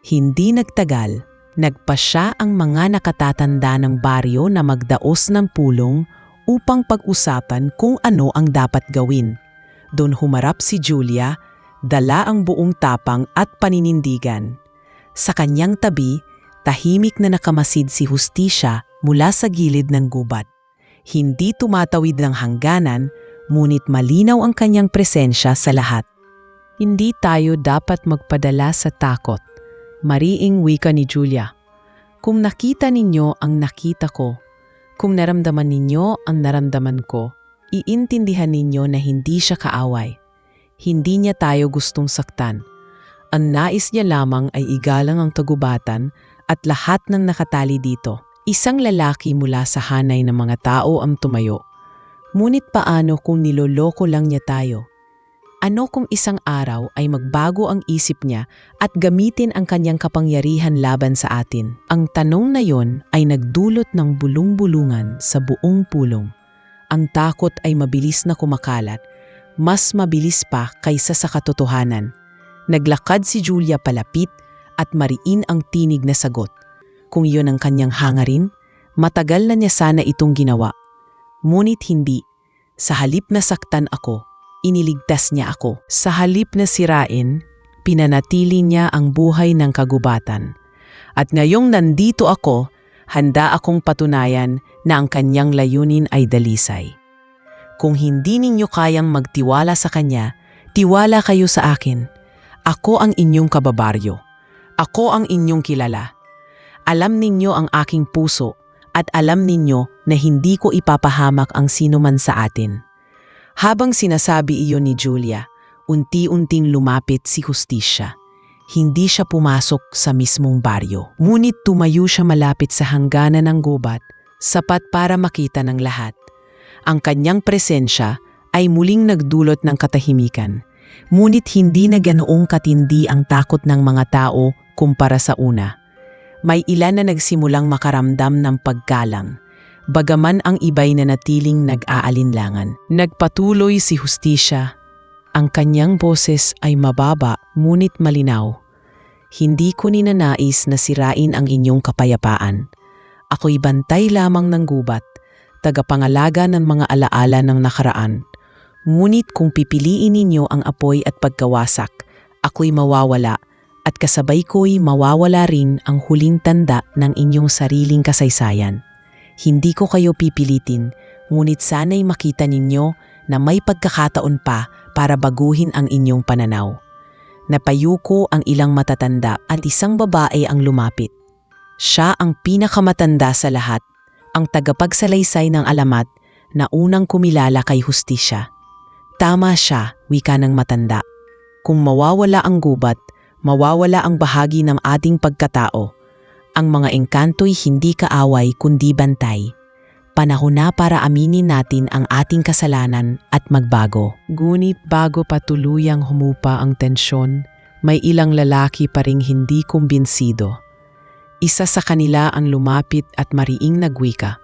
Hindi nagtagal, nagpasya ang mga nakatatanda ng baryo na magdaos ng pulong upang pag-usapan kung ano ang dapat gawin. Doon humarap si Julia, dala ang buong tapang at paninindigan. Sa kanyang tabi, tahimik na nakamasid si Justicia mula sa gilid ng gubat. Hindi tumatawid ng hangganan, ngunit malinaw ang kanyang presensya sa lahat. Hindi tayo dapat magpadala sa takot. Mariing wika ni Julia. Kung nakita ninyo ang nakita ko, kung naramdaman ninyo ang naramdaman ko, iintindihan ninyo na hindi siya kaaway. Hindi niya tayo gustong saktan. Ang nais niya lamang ay igalang ang kagubatan at lahat ng nakatali dito. Isang lalaki mula sa hanay ng mga tao ang tumayo. Ngunit paano kung niloloko lang niya tayo? Ano kung isang araw ay magbago ang isip niya at gamitin ang kanyang kapangyarihan laban sa atin? Ang tanong na yon ay nagdulot ng bulong-bulungan sa buong pulong. Ang takot ay mabilis na kumakalat, mas mabilis pa kaysa sa katotohanan. Naglakad si Julia palapit at mariin ang tinig na sagot. Kung iyon ang kanyang hangarin, matagal na niya sana itong ginawa. Ngunit hindi. Sa halip na saktan ako, iniligtas niya ako. Sa halip na sirain, pinanatili niya ang buhay ng kagubatan. At ngayong nandito ako, handa akong patunayan na ang kanyang layunin ay dalisay. Kung hindi ninyo kayang magtiwala sa kanya, tiwala kayo sa akin. Ako ang inyong kababaryo. Ako ang inyong kilala. Alam ninyo ang aking puso at alam ninyo na hindi ko ipapahamak ang sinuman sa atin. Habang sinasabi iyon ni Julia, unti-unting lumapit si Justicia. Hindi siya pumasok sa mismong baryo. Ngunit tumayo siya malapit sa hangganan ng gubat, sapat para makita ng lahat. Ang kanyang presensya ay muling nagdulot ng katahimikan. Ngunit hindi na ganoong katindi ang takot ng mga tao kumpara sa una. May ilan na nagsimulang makaramdam ng paggalang. Bagaman ang iba'y nanatiling nag-aalinlangan. Nagpatuloy si Justicia. Ang kanyang boses ay mababa ngunit malinaw. Hindi ko ninanais na sirain ang inyong kapayapaan. Ako'y bantay lamang ng gubat, tagapangalaga ng mga alaala ng nakaraan. Ngunit kung pipiliin ninyo ang apoy at pagkawasak, ako'y mawawala at kasabay ko'y mawawala rin ang huling tanda ng inyong sariling kasaysayan. Hindi ko kayo pipilitin, ngunit sana'y makita ninyo na may pagkakataon pa para baguhin ang inyong pananaw. Napayuko ang ilang matatanda at isang babae ang lumapit. Siya ang pinakamatanda sa lahat, ang tagapagsalaysay ng alamat na unang kumilala kay Justicia. Tama siya, wika ng matanda. Kung mawawala ang gubat, mawawala ang bahagi ng ating pagkatao. Ang mga engkanto'y hindi kaaway kundi bantay. panahon na para aminin natin ang ating kasalanan at magbago. Ngunit bago pa tuluyang humupa ang tensyon, may ilang lalaki pa ring hindi kumbinsido. Isa sa kanila ang lumapit at mariing nagwika.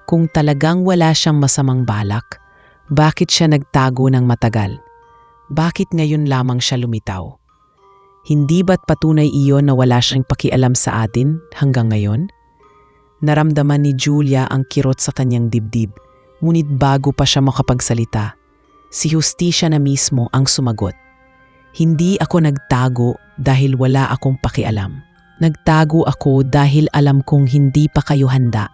Kung talagang wala siyang masamang balak, bakit siya nagtago ng matagal? Bakit ngayon lamang siya lumitaw? Hindi ba't patunay iyon na wala siyang pakialam sa atin hanggang ngayon? Naramdaman ni Julia ang kirot sa kanyang dibdib, ngunit bago pa siya makapagsalita, si Justicia na mismo ang sumagot. Hindi ako nagtago dahil wala akong pakialam. Nagtago ako dahil alam kong hindi pa kayo handa.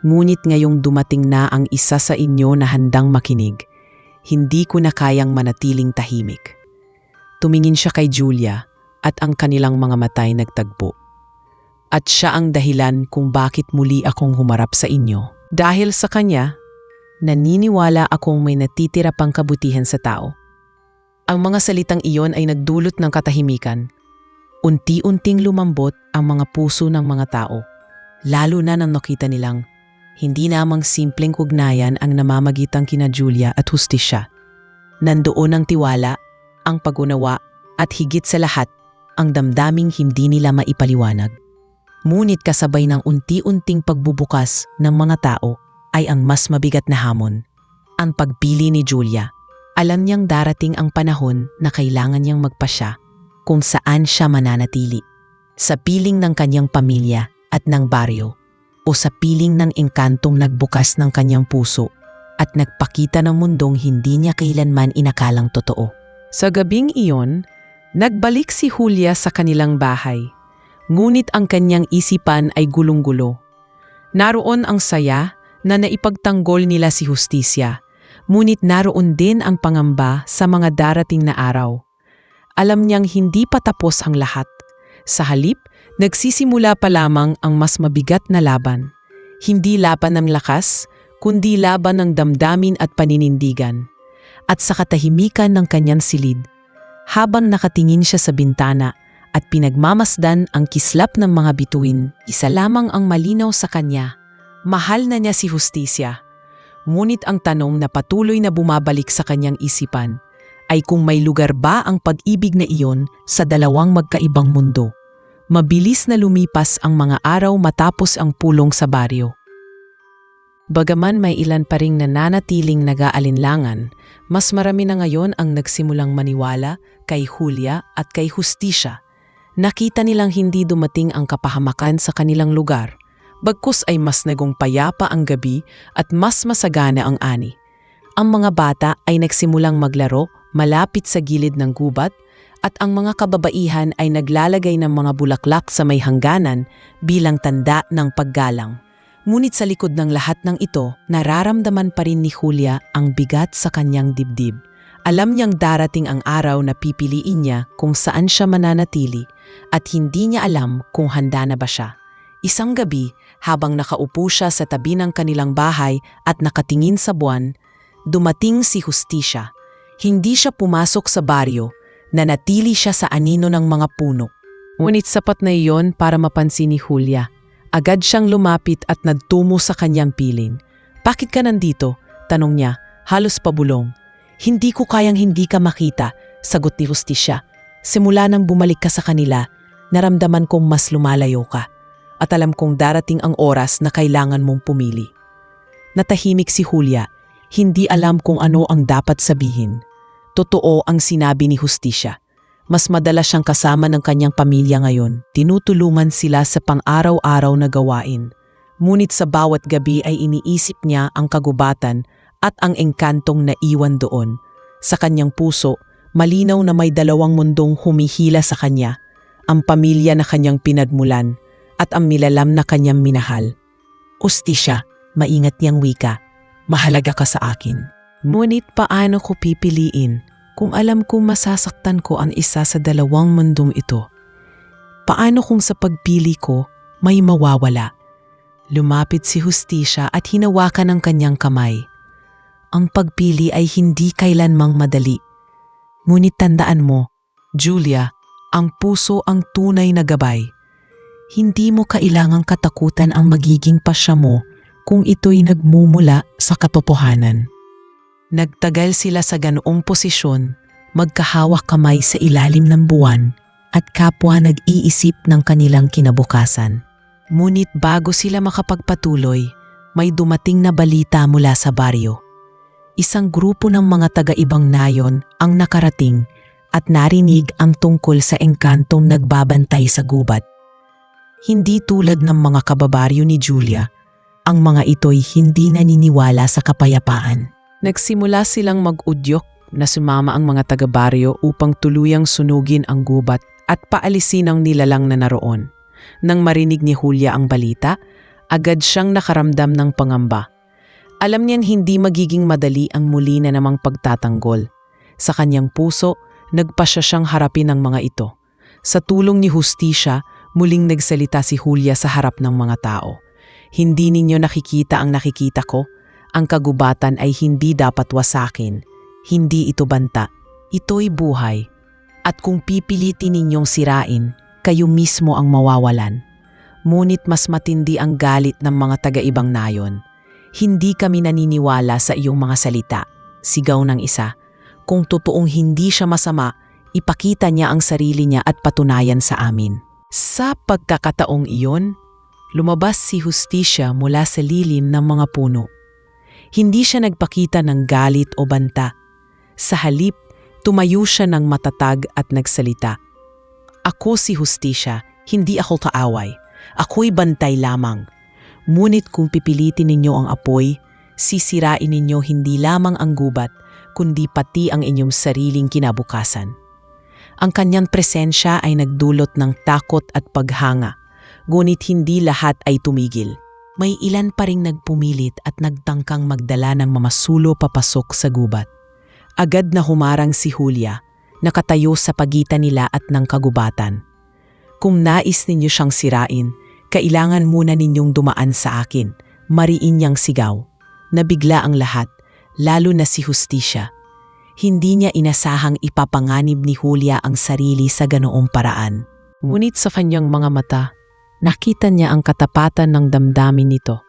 Ngunit ngayong dumating na ang isa sa inyo na handang makinig, hindi ko na kayang manatiling tahimik. Tumingin siya kay Julia at ang kanilang mga matay nagtagpo. At siya ang dahilan kung bakit muli akong humarap sa inyo. Dahil sa kanya, naniniwala akong may natitira pang kabutihan sa tao. Ang mga salitang iyon ay nagdulot ng katahimikan. Unti-unting lumambot ang mga puso ng mga tao, lalo na nang nakita nilang hindi namang simpleng ugnayan ang namamagitang kina Julia at Justicia. Nandoon ang tiwala, ang pag-unawa at higit sa lahat, ang damdaming hindi nila maipaliwanag. Ngunit kasabay ng unti-unting pagbubukas ng mga tao ay ang mas mabigat na hamon. Ang pagpili ni Julia. Alam niyang darating ang panahon na kailangan niyang magpasya kung saan siya mananatili. Sa piling ng kanyang pamilya at ng baryo o sa piling ng engkantong nagbukas ng kanyang puso at nagpakita ng mundong hindi niya kailanman inakalang totoo. Sa gabing iyon, nagbalik si Julia sa kanilang bahay. Ngunit ang kanyang isipan ay gulong-gulo. Naroon ang saya na naipagtanggol nila si Justicia, ngunit naroon din ang pangamba sa mga darating na araw. Alam niyang hindi pa tapos ang lahat. Sa halip, nagsisimula pa lamang ang mas mabigat na laban. Hindi laban ng lakas, kundi laban ng damdamin at paninindigan. At sa katahimikan ng kanyang silid, habang nakatingin siya sa bintana, at pinagmamasdan ang kislap ng mga bituin, isa lamang ang malinaw sa kanya. Mahal na niya si Justicia. Ngunit ang tanong na patuloy na bumabalik sa kanyang isipan ay kung may lugar ba ang pag-ibig na iyon sa dalawang magkaibang mundo. Mabilis na lumipas ang mga araw matapos ang pulong sa baryo. Bagaman may ilan pa ring nananatiling nag-aalinlangan, mas marami na ngayon ang nagsimulang maniwala kay Julia at kay Justicia. Nakita nilang hindi dumating ang kapahamakan sa kanilang lugar, bagkus ay mas naging payapa ang gabi at mas masagana ang ani. Ang mga bata ay nagsimulang maglaro malapit sa gilid ng gubat at ang mga kababaihan ay naglalagay ng mga bulaklak sa may hangganan bilang tanda ng paggalang. Ngunit sa likod ng lahat ng ito, nararamdaman pa rin ni Julia ang bigat sa kanyang dibdib. Alam niyang darating ang araw na pipiliin niya kung saan siya mananatili at hindi niya alam kung handa na ba siya. Isang gabi, habang nakaupo siya sa tabi ng kanilang bahay at nakatingin sa buwan, dumating si Justicia. Hindi siya pumasok sa baryo, nanatili siya sa anino ng mga puno. Ngunit sapat na iyon para mapansin ni Julia. Agad siyang lumapit at nagtungo sa kanyang piling. "Bakit ka nandito?" tanong niya, halos pabulong. "Hindi ko kayang hindi ka makita," sagot ni Justicia. "Simula nang bumalik ka sa kanila, naramdaman kong mas lumalayo ka. At alam kong darating ang oras na kailangan mong pumili." Natahimik si Julia, hindi alam kung ano ang dapat sabihin. Totoo ang sinabi ni Justicia. Mas madalas siyang kasama ng kanyang pamilya ngayon. Tinutulungan sila sa pang-araw-araw na gawain. Ngunit sa bawat gabi ay iniisip niya ang kagubatan at ang engkantong naiwan doon. Sa kanyang puso, malinaw na may dalawang mundong humihila sa kanya, ang pamilya na kanyang pinagmulan at ang milalam na kanyang minahal. "Justicia," maingat niyang wika, "mahalaga ka sa akin. Ngunit paano ko pipiliin kung alam kong masasaktan ko ang isa sa dalawang mundong ito? Paano kung sa pagpili ko may mawawala?" Lumapit si Justicia at hinawakan ang kanyang kamay. "Ang pagpili ay hindi kailanmang madali. Ngunit tandaan mo, Julia, ang puso ang tunay na gabay. Hindi mo kailangang katakutan ang magiging pasya mo kung ito'y nagmumula sa katotohanan. Nagtagal sila sa ganoong posisyon, Magkahawak kamay sa ilalim ng buwan at kapwa nag-iisip ng kanilang kinabukasan. ngunit bago sila makapagpatuloy, may dumating na balita mula sa baryo. Isang grupo ng mga taga-ibang nayon ang nakarating at narinig ang tungkol sa engkantong nagbabantay sa gubat. Hindi tulad ng mga kababaryo ni Julia, ang mga ito'y hindi naniniwala sa kapayapaan. Nagsimula silang mag-udyok na sumama ang mga taga-baryo upang tuluyang sunugin ang gubat at paalisin ang nilalang na naroon. Nang marinig ni Julia ang balita, agad siyang nakaramdam ng pangamba. Alam niyang hindi magiging madali ang muli na namang pagtatanggol. Sa kanyang puso, nagpasya siyang harapin ang mga ito. Sa tulong ni Hustisya, muling nagsalita si Julia sa harap ng mga tao. Hindi ninyo nakikita ang nakikita ko? Ang kagubatan ay hindi dapat wasakin. Hindi ito banta. Ito'y buhay. At kung pipilitin ninyong sirain, kayo mismo ang mawawalan. Ngunit mas matindi ang galit ng mga taga-ibang nayon. Hindi kami naniniwala sa iyong mga salita, sigaw ng isa. Kung totoong hindi siya masama, ipakita niya ang sarili niya at patunayan sa amin. Sa pagkakataong iyon, lumabas si Hustisya mula sa lilim ng mga puno. Hindi siya nagpakita ng galit o banta. Sa halip, tumayo siya ng matatag at nagsalita. Ako si Hustisya, hindi ako kaaway. Ako'y bantay lamang. Ngunit kung pipilitin ninyo ang apoy, sisirain ninyo hindi lamang ang gubat, kundi pati ang inyong sariling kinabukasan. Ang kanyang presensya ay nagdulot ng takot at paghanga, ngunit hindi lahat ay tumigil. May ilan pa ring nagpumilit at nagtangkang magdala ng mamasulo papasok sa gubat. Agad na humarang si Julia, nakatayo sa pagitan nila at ng kagubatan. Kung nais ninyo siyang sirain, kailangan muna ninyong dumaan sa akin, mariin niyang sigaw. Nabigla ang lahat, lalo na si Hustisya. Hindi niya inasahang ipapanganib ni Julia ang sarili sa ganoong paraan. Ngunit sa kanyang mga mata, nakita niya ang katapatan ng damdamin nito.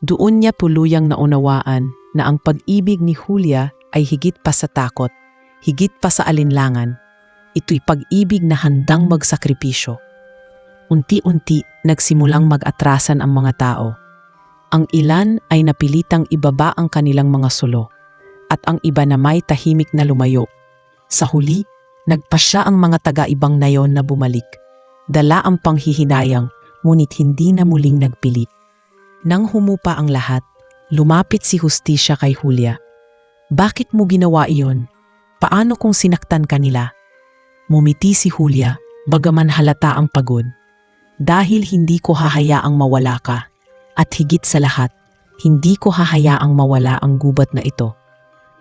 Doon niya puluyang naunawaan na ang pag-ibig ni Julia ay higit pa sa takot, higit pa sa alinlangan. Ito'y pag-ibig na handang magsakripisyo. Unti-unti nagsimulang mag-atrasan ang mga tao. Ang ilan ay napilitang ibaba ang kanilang mga sulo at ang iba na may tahimik na lumayo. Sa huli, nagpasya ang mga taga-ibang nayon na bumalik. Dala ang panghihinayang, ngunit hindi na muling nagpilit. Nang humupa ang lahat, lumapit si Hustisya kay Julia. Bakit mo ginawa iyon? Paano kung sinaktan ka nila? Mumiti si Julia, bagaman halata ang pagod. Dahil hindi ko hahayaang mawala ka. At higit sa lahat, hindi ko hahayaang mawala ang gubat na ito.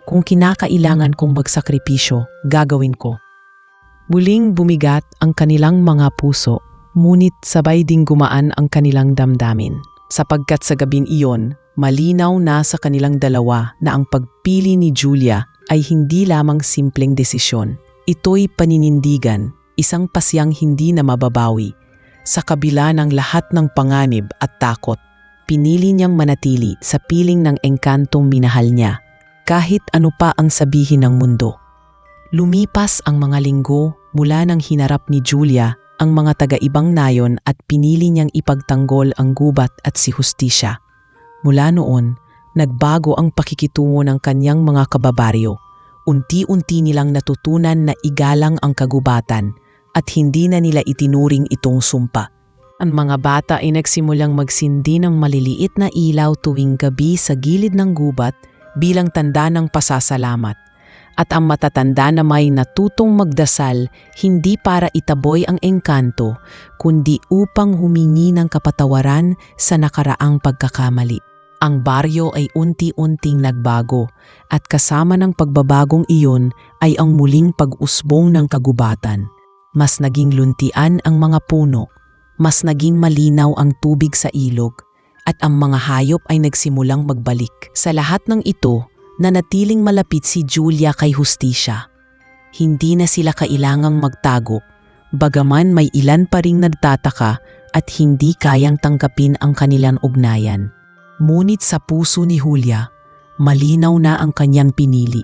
Kung kinakailangan kong magsakripisyo, gagawin ko. Muling bumigat ang kanilang mga puso, ngunit sabay ding gumaan ang kanilang damdamin. Sapagkat sa gabing iyon, malinaw na sa kanilang dalawa na ang pagpili ni Julia ay hindi lamang simpleng desisyon. Ito'y paninindigan, isang pasyang hindi na mababawi. Sa kabila ng lahat ng panganib at takot, pinili niyang manatili sa piling ng engkantong minahal niya, kahit ano pa ang sabihin ng mundo. Lumipas ang mga linggo mula nang hinarap ni Julia ang mga taga-ibang nayon at pinili niyang ipagtanggol ang gubat at si Hustisya. Mula noon, nagbago ang pakikitungo ng kanyang mga kababaryo. Unti-unti nilang natutunan na igalang ang kagubatan at hindi na nila itinuring itong sumpa. Ang mga bata ay nagsimulang magsindi ng maliliit na ilaw tuwing gabi sa gilid ng gubat bilang tanda ng pasasalamat. At ang matatanda na may natutong magdasal hindi para itaboy ang engkanto, kundi upang humingi ng kapatawaran sa nakaraang pagkakamali. Ang baryo ay unti-unting nagbago at kasama ng pagbabagong iyon ay ang muling pag-usbong ng kagubatan. Mas naging luntian ang mga puno, mas naging malinaw ang tubig sa ilog, at ang mga hayop ay nagsimulang magbalik. Sa lahat ng ito, nanatiling malapit si Julia kay Hustisya. Hindi na sila kailangang magtago, bagaman may ilan pa ring nagtataka at hindi kayang tanggapin ang kanilang ugnayan. Ngunit sa puso ni Julia, malinaw na ang kanyang pinili.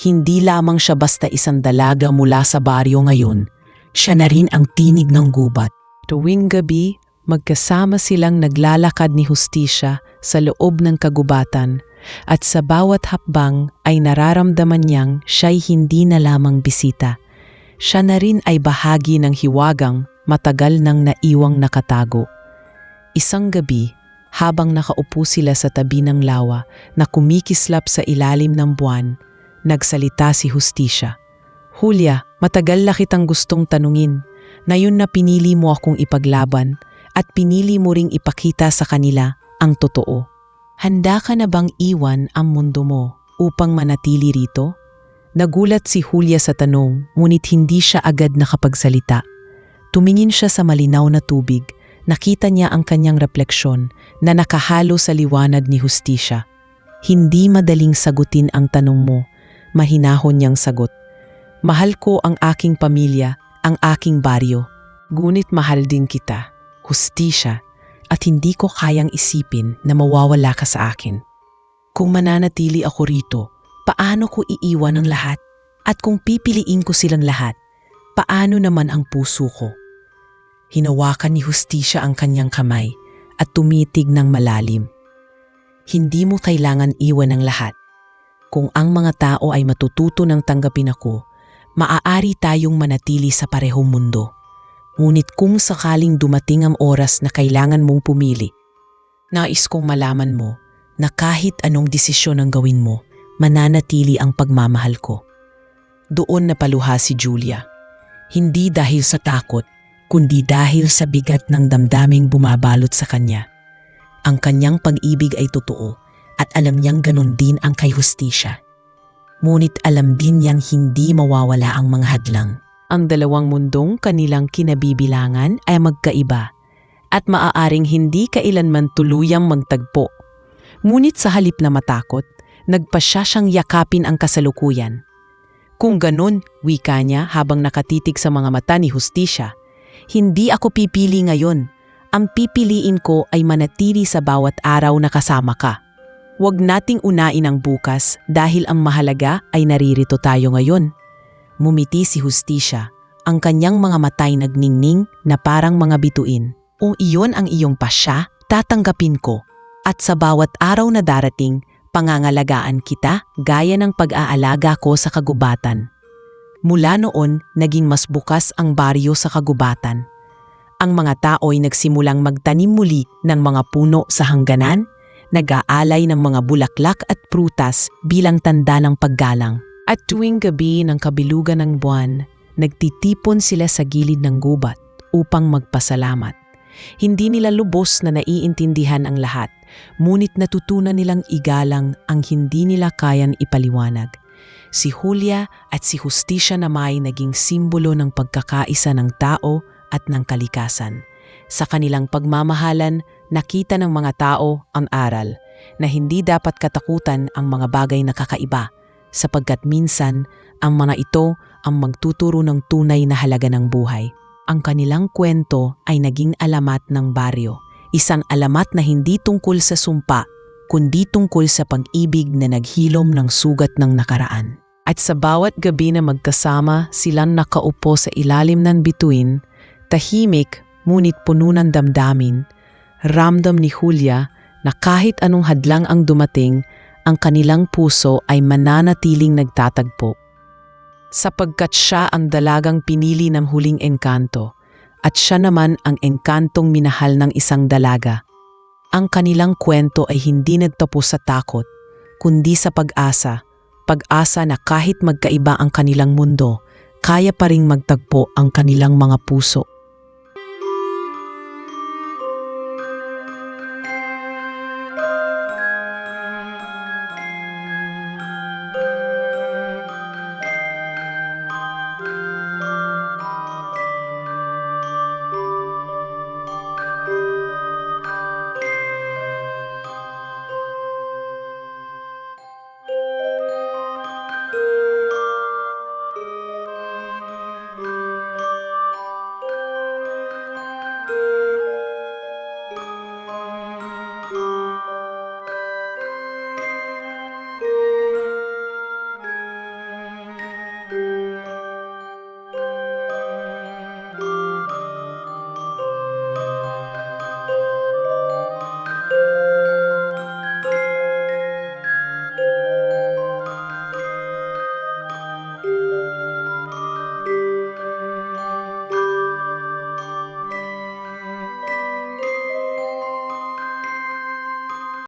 Hindi lamang siya basta isang dalaga mula sa baryo ngayon, Siya na rin ang tinig ng gubat. tuwing gabi, magkasama silang naglalakad ni Hustisya sa loob ng kagubatan at sa bawat hakbang ay nararamdaman niyang siya'y hindi na lamang bisita. Siya na rin ay bahagi ng hiwagang matagal nang naiwang nakatago. Isang gabi, habang nakaupo sila sa tabi ng lawa na kumikislap sa ilalim ng buwan, nagsalita si Hustisya. Julia, matagal na kitang gustong tanungin. Ngayon na pinili mo akong ipaglaban at pinili mo ring ipakita sa kanila ang totoo. Handa ka na bang iwan ang mundo mo upang manatili rito? Nagulat si Julia sa tanong, ngunit hindi siya agad nakapagsalita. Tumingin siya sa malinaw na tubig. Nakita niya ang kanyang refleksyon na nakahalo sa liwanag ni Hustisya. Hindi madaling sagutin ang tanong mo, mahinahon niyang sagot. Mahal ko ang aking pamilya, ang aking baryo. Ngunit mahal din kita, Hustisya, at hindi ko kayang isipin na mawawala ka sa akin. Kung mananatili ako rito, paano ko iiwan ang lahat? At kung pipiliin ko silang lahat, paano naman ang puso ko? Hinawakan ni Hustisya ang kanyang kamay at tumitig ng malalim. Hindi mo kailangan iwan ang lahat. Kung ang mga tao ay matututo ng tanggapin ako, maaari tayong manatili sa parehong mundo. Ngunit kung sakaling dumating ang oras na kailangan mong pumili, nais kong malaman mo na kahit anong desisyon ang gawin mo, mananatili ang pagmamahal ko. Doon napaluha si Julia. Hindi dahil sa takot, kundi dahil sa bigat ng damdaming bumabalot sa kanya. Ang kanyang pag-ibig ay totoo at alam niyang ganun din ang kay Hustisya. Ngunit alam din niyang hindi mawawala ang mga hadlang. Ang dalawang mundong kanilang kinabibilangan ay magkaiba at maaaring hindi kailanman tuluyang magtagpo. Ngunit sa halip na matakot, nagpasya siyang yakapin ang kasalukuyan. Kung ganun, wika niya habang nakatitig sa mga mata ni Hustisya, hindi ako pipili ngayon. Ang pipiliin ko ay manatili sa bawat araw na kasama ka. Huwag nating unain ang bukas dahil ang mahalaga ay naririto tayo ngayon. Mumiti si Hustisya, ang kanyang mga matay nagningning na parang mga bituin. Kung iyon ang iyong pasya, tatanggapin ko. At sa bawat araw na darating, pangangalagaan kita gaya ng pag-aalaga ko sa kagubatan. Mula noon, naging mas bukas ang baryo sa kagubatan. Ang mga tao ay nagsimulang magtanim muli ng mga puno sa hangganan, nag-aalay ng mga bulaklak at prutas bilang tanda ng paggalang. At tuwing gabi ng kabilugan ng buwan, nagtitipon sila sa gilid ng gubat upang magpasalamat. Hindi nila lubos na naiintindihan ang lahat, ngunit natutunan nilang igalang ang hindi nila kayan ipaliwanag. Si Julia at si Hustisya naman ay naging simbolo ng pagkakaisa ng tao at ng kalikasan. Sa kanilang pagmamahalan, nakita ng mga tao ang aral na hindi dapat katakutan ang mga bagay na kakaiba, sapagkat minsan ang mga ito ang magtuturo ng tunay na halaga ng buhay. Ang kanilang kwento ay naging alamat ng baryo, isang alamat na hindi tungkol sa sumpa, kundi tungkol sa pag-ibig na naghilom ng sugat ng nakaraan. At sa bawat gabi na magkasama silang nakaupo sa ilalim ng bituin, tahimik ngunit puno ng damdamin, ramdam ni Julia na kahit anong hadlang ang dumating, ang kanilang puso ay mananatiling nagtatagpo. Sapagkat siya ang dalagang pinili ng huling engkanto, at siya naman ang engkantong minahal ng isang dalaga. Ang kanilang kwento ay hindi nagtapos sa takot, kundi sa pag-asa na kahit magkaiba ang kanilang mundo, kaya pa ring magtagpo ang kanilang mga puso.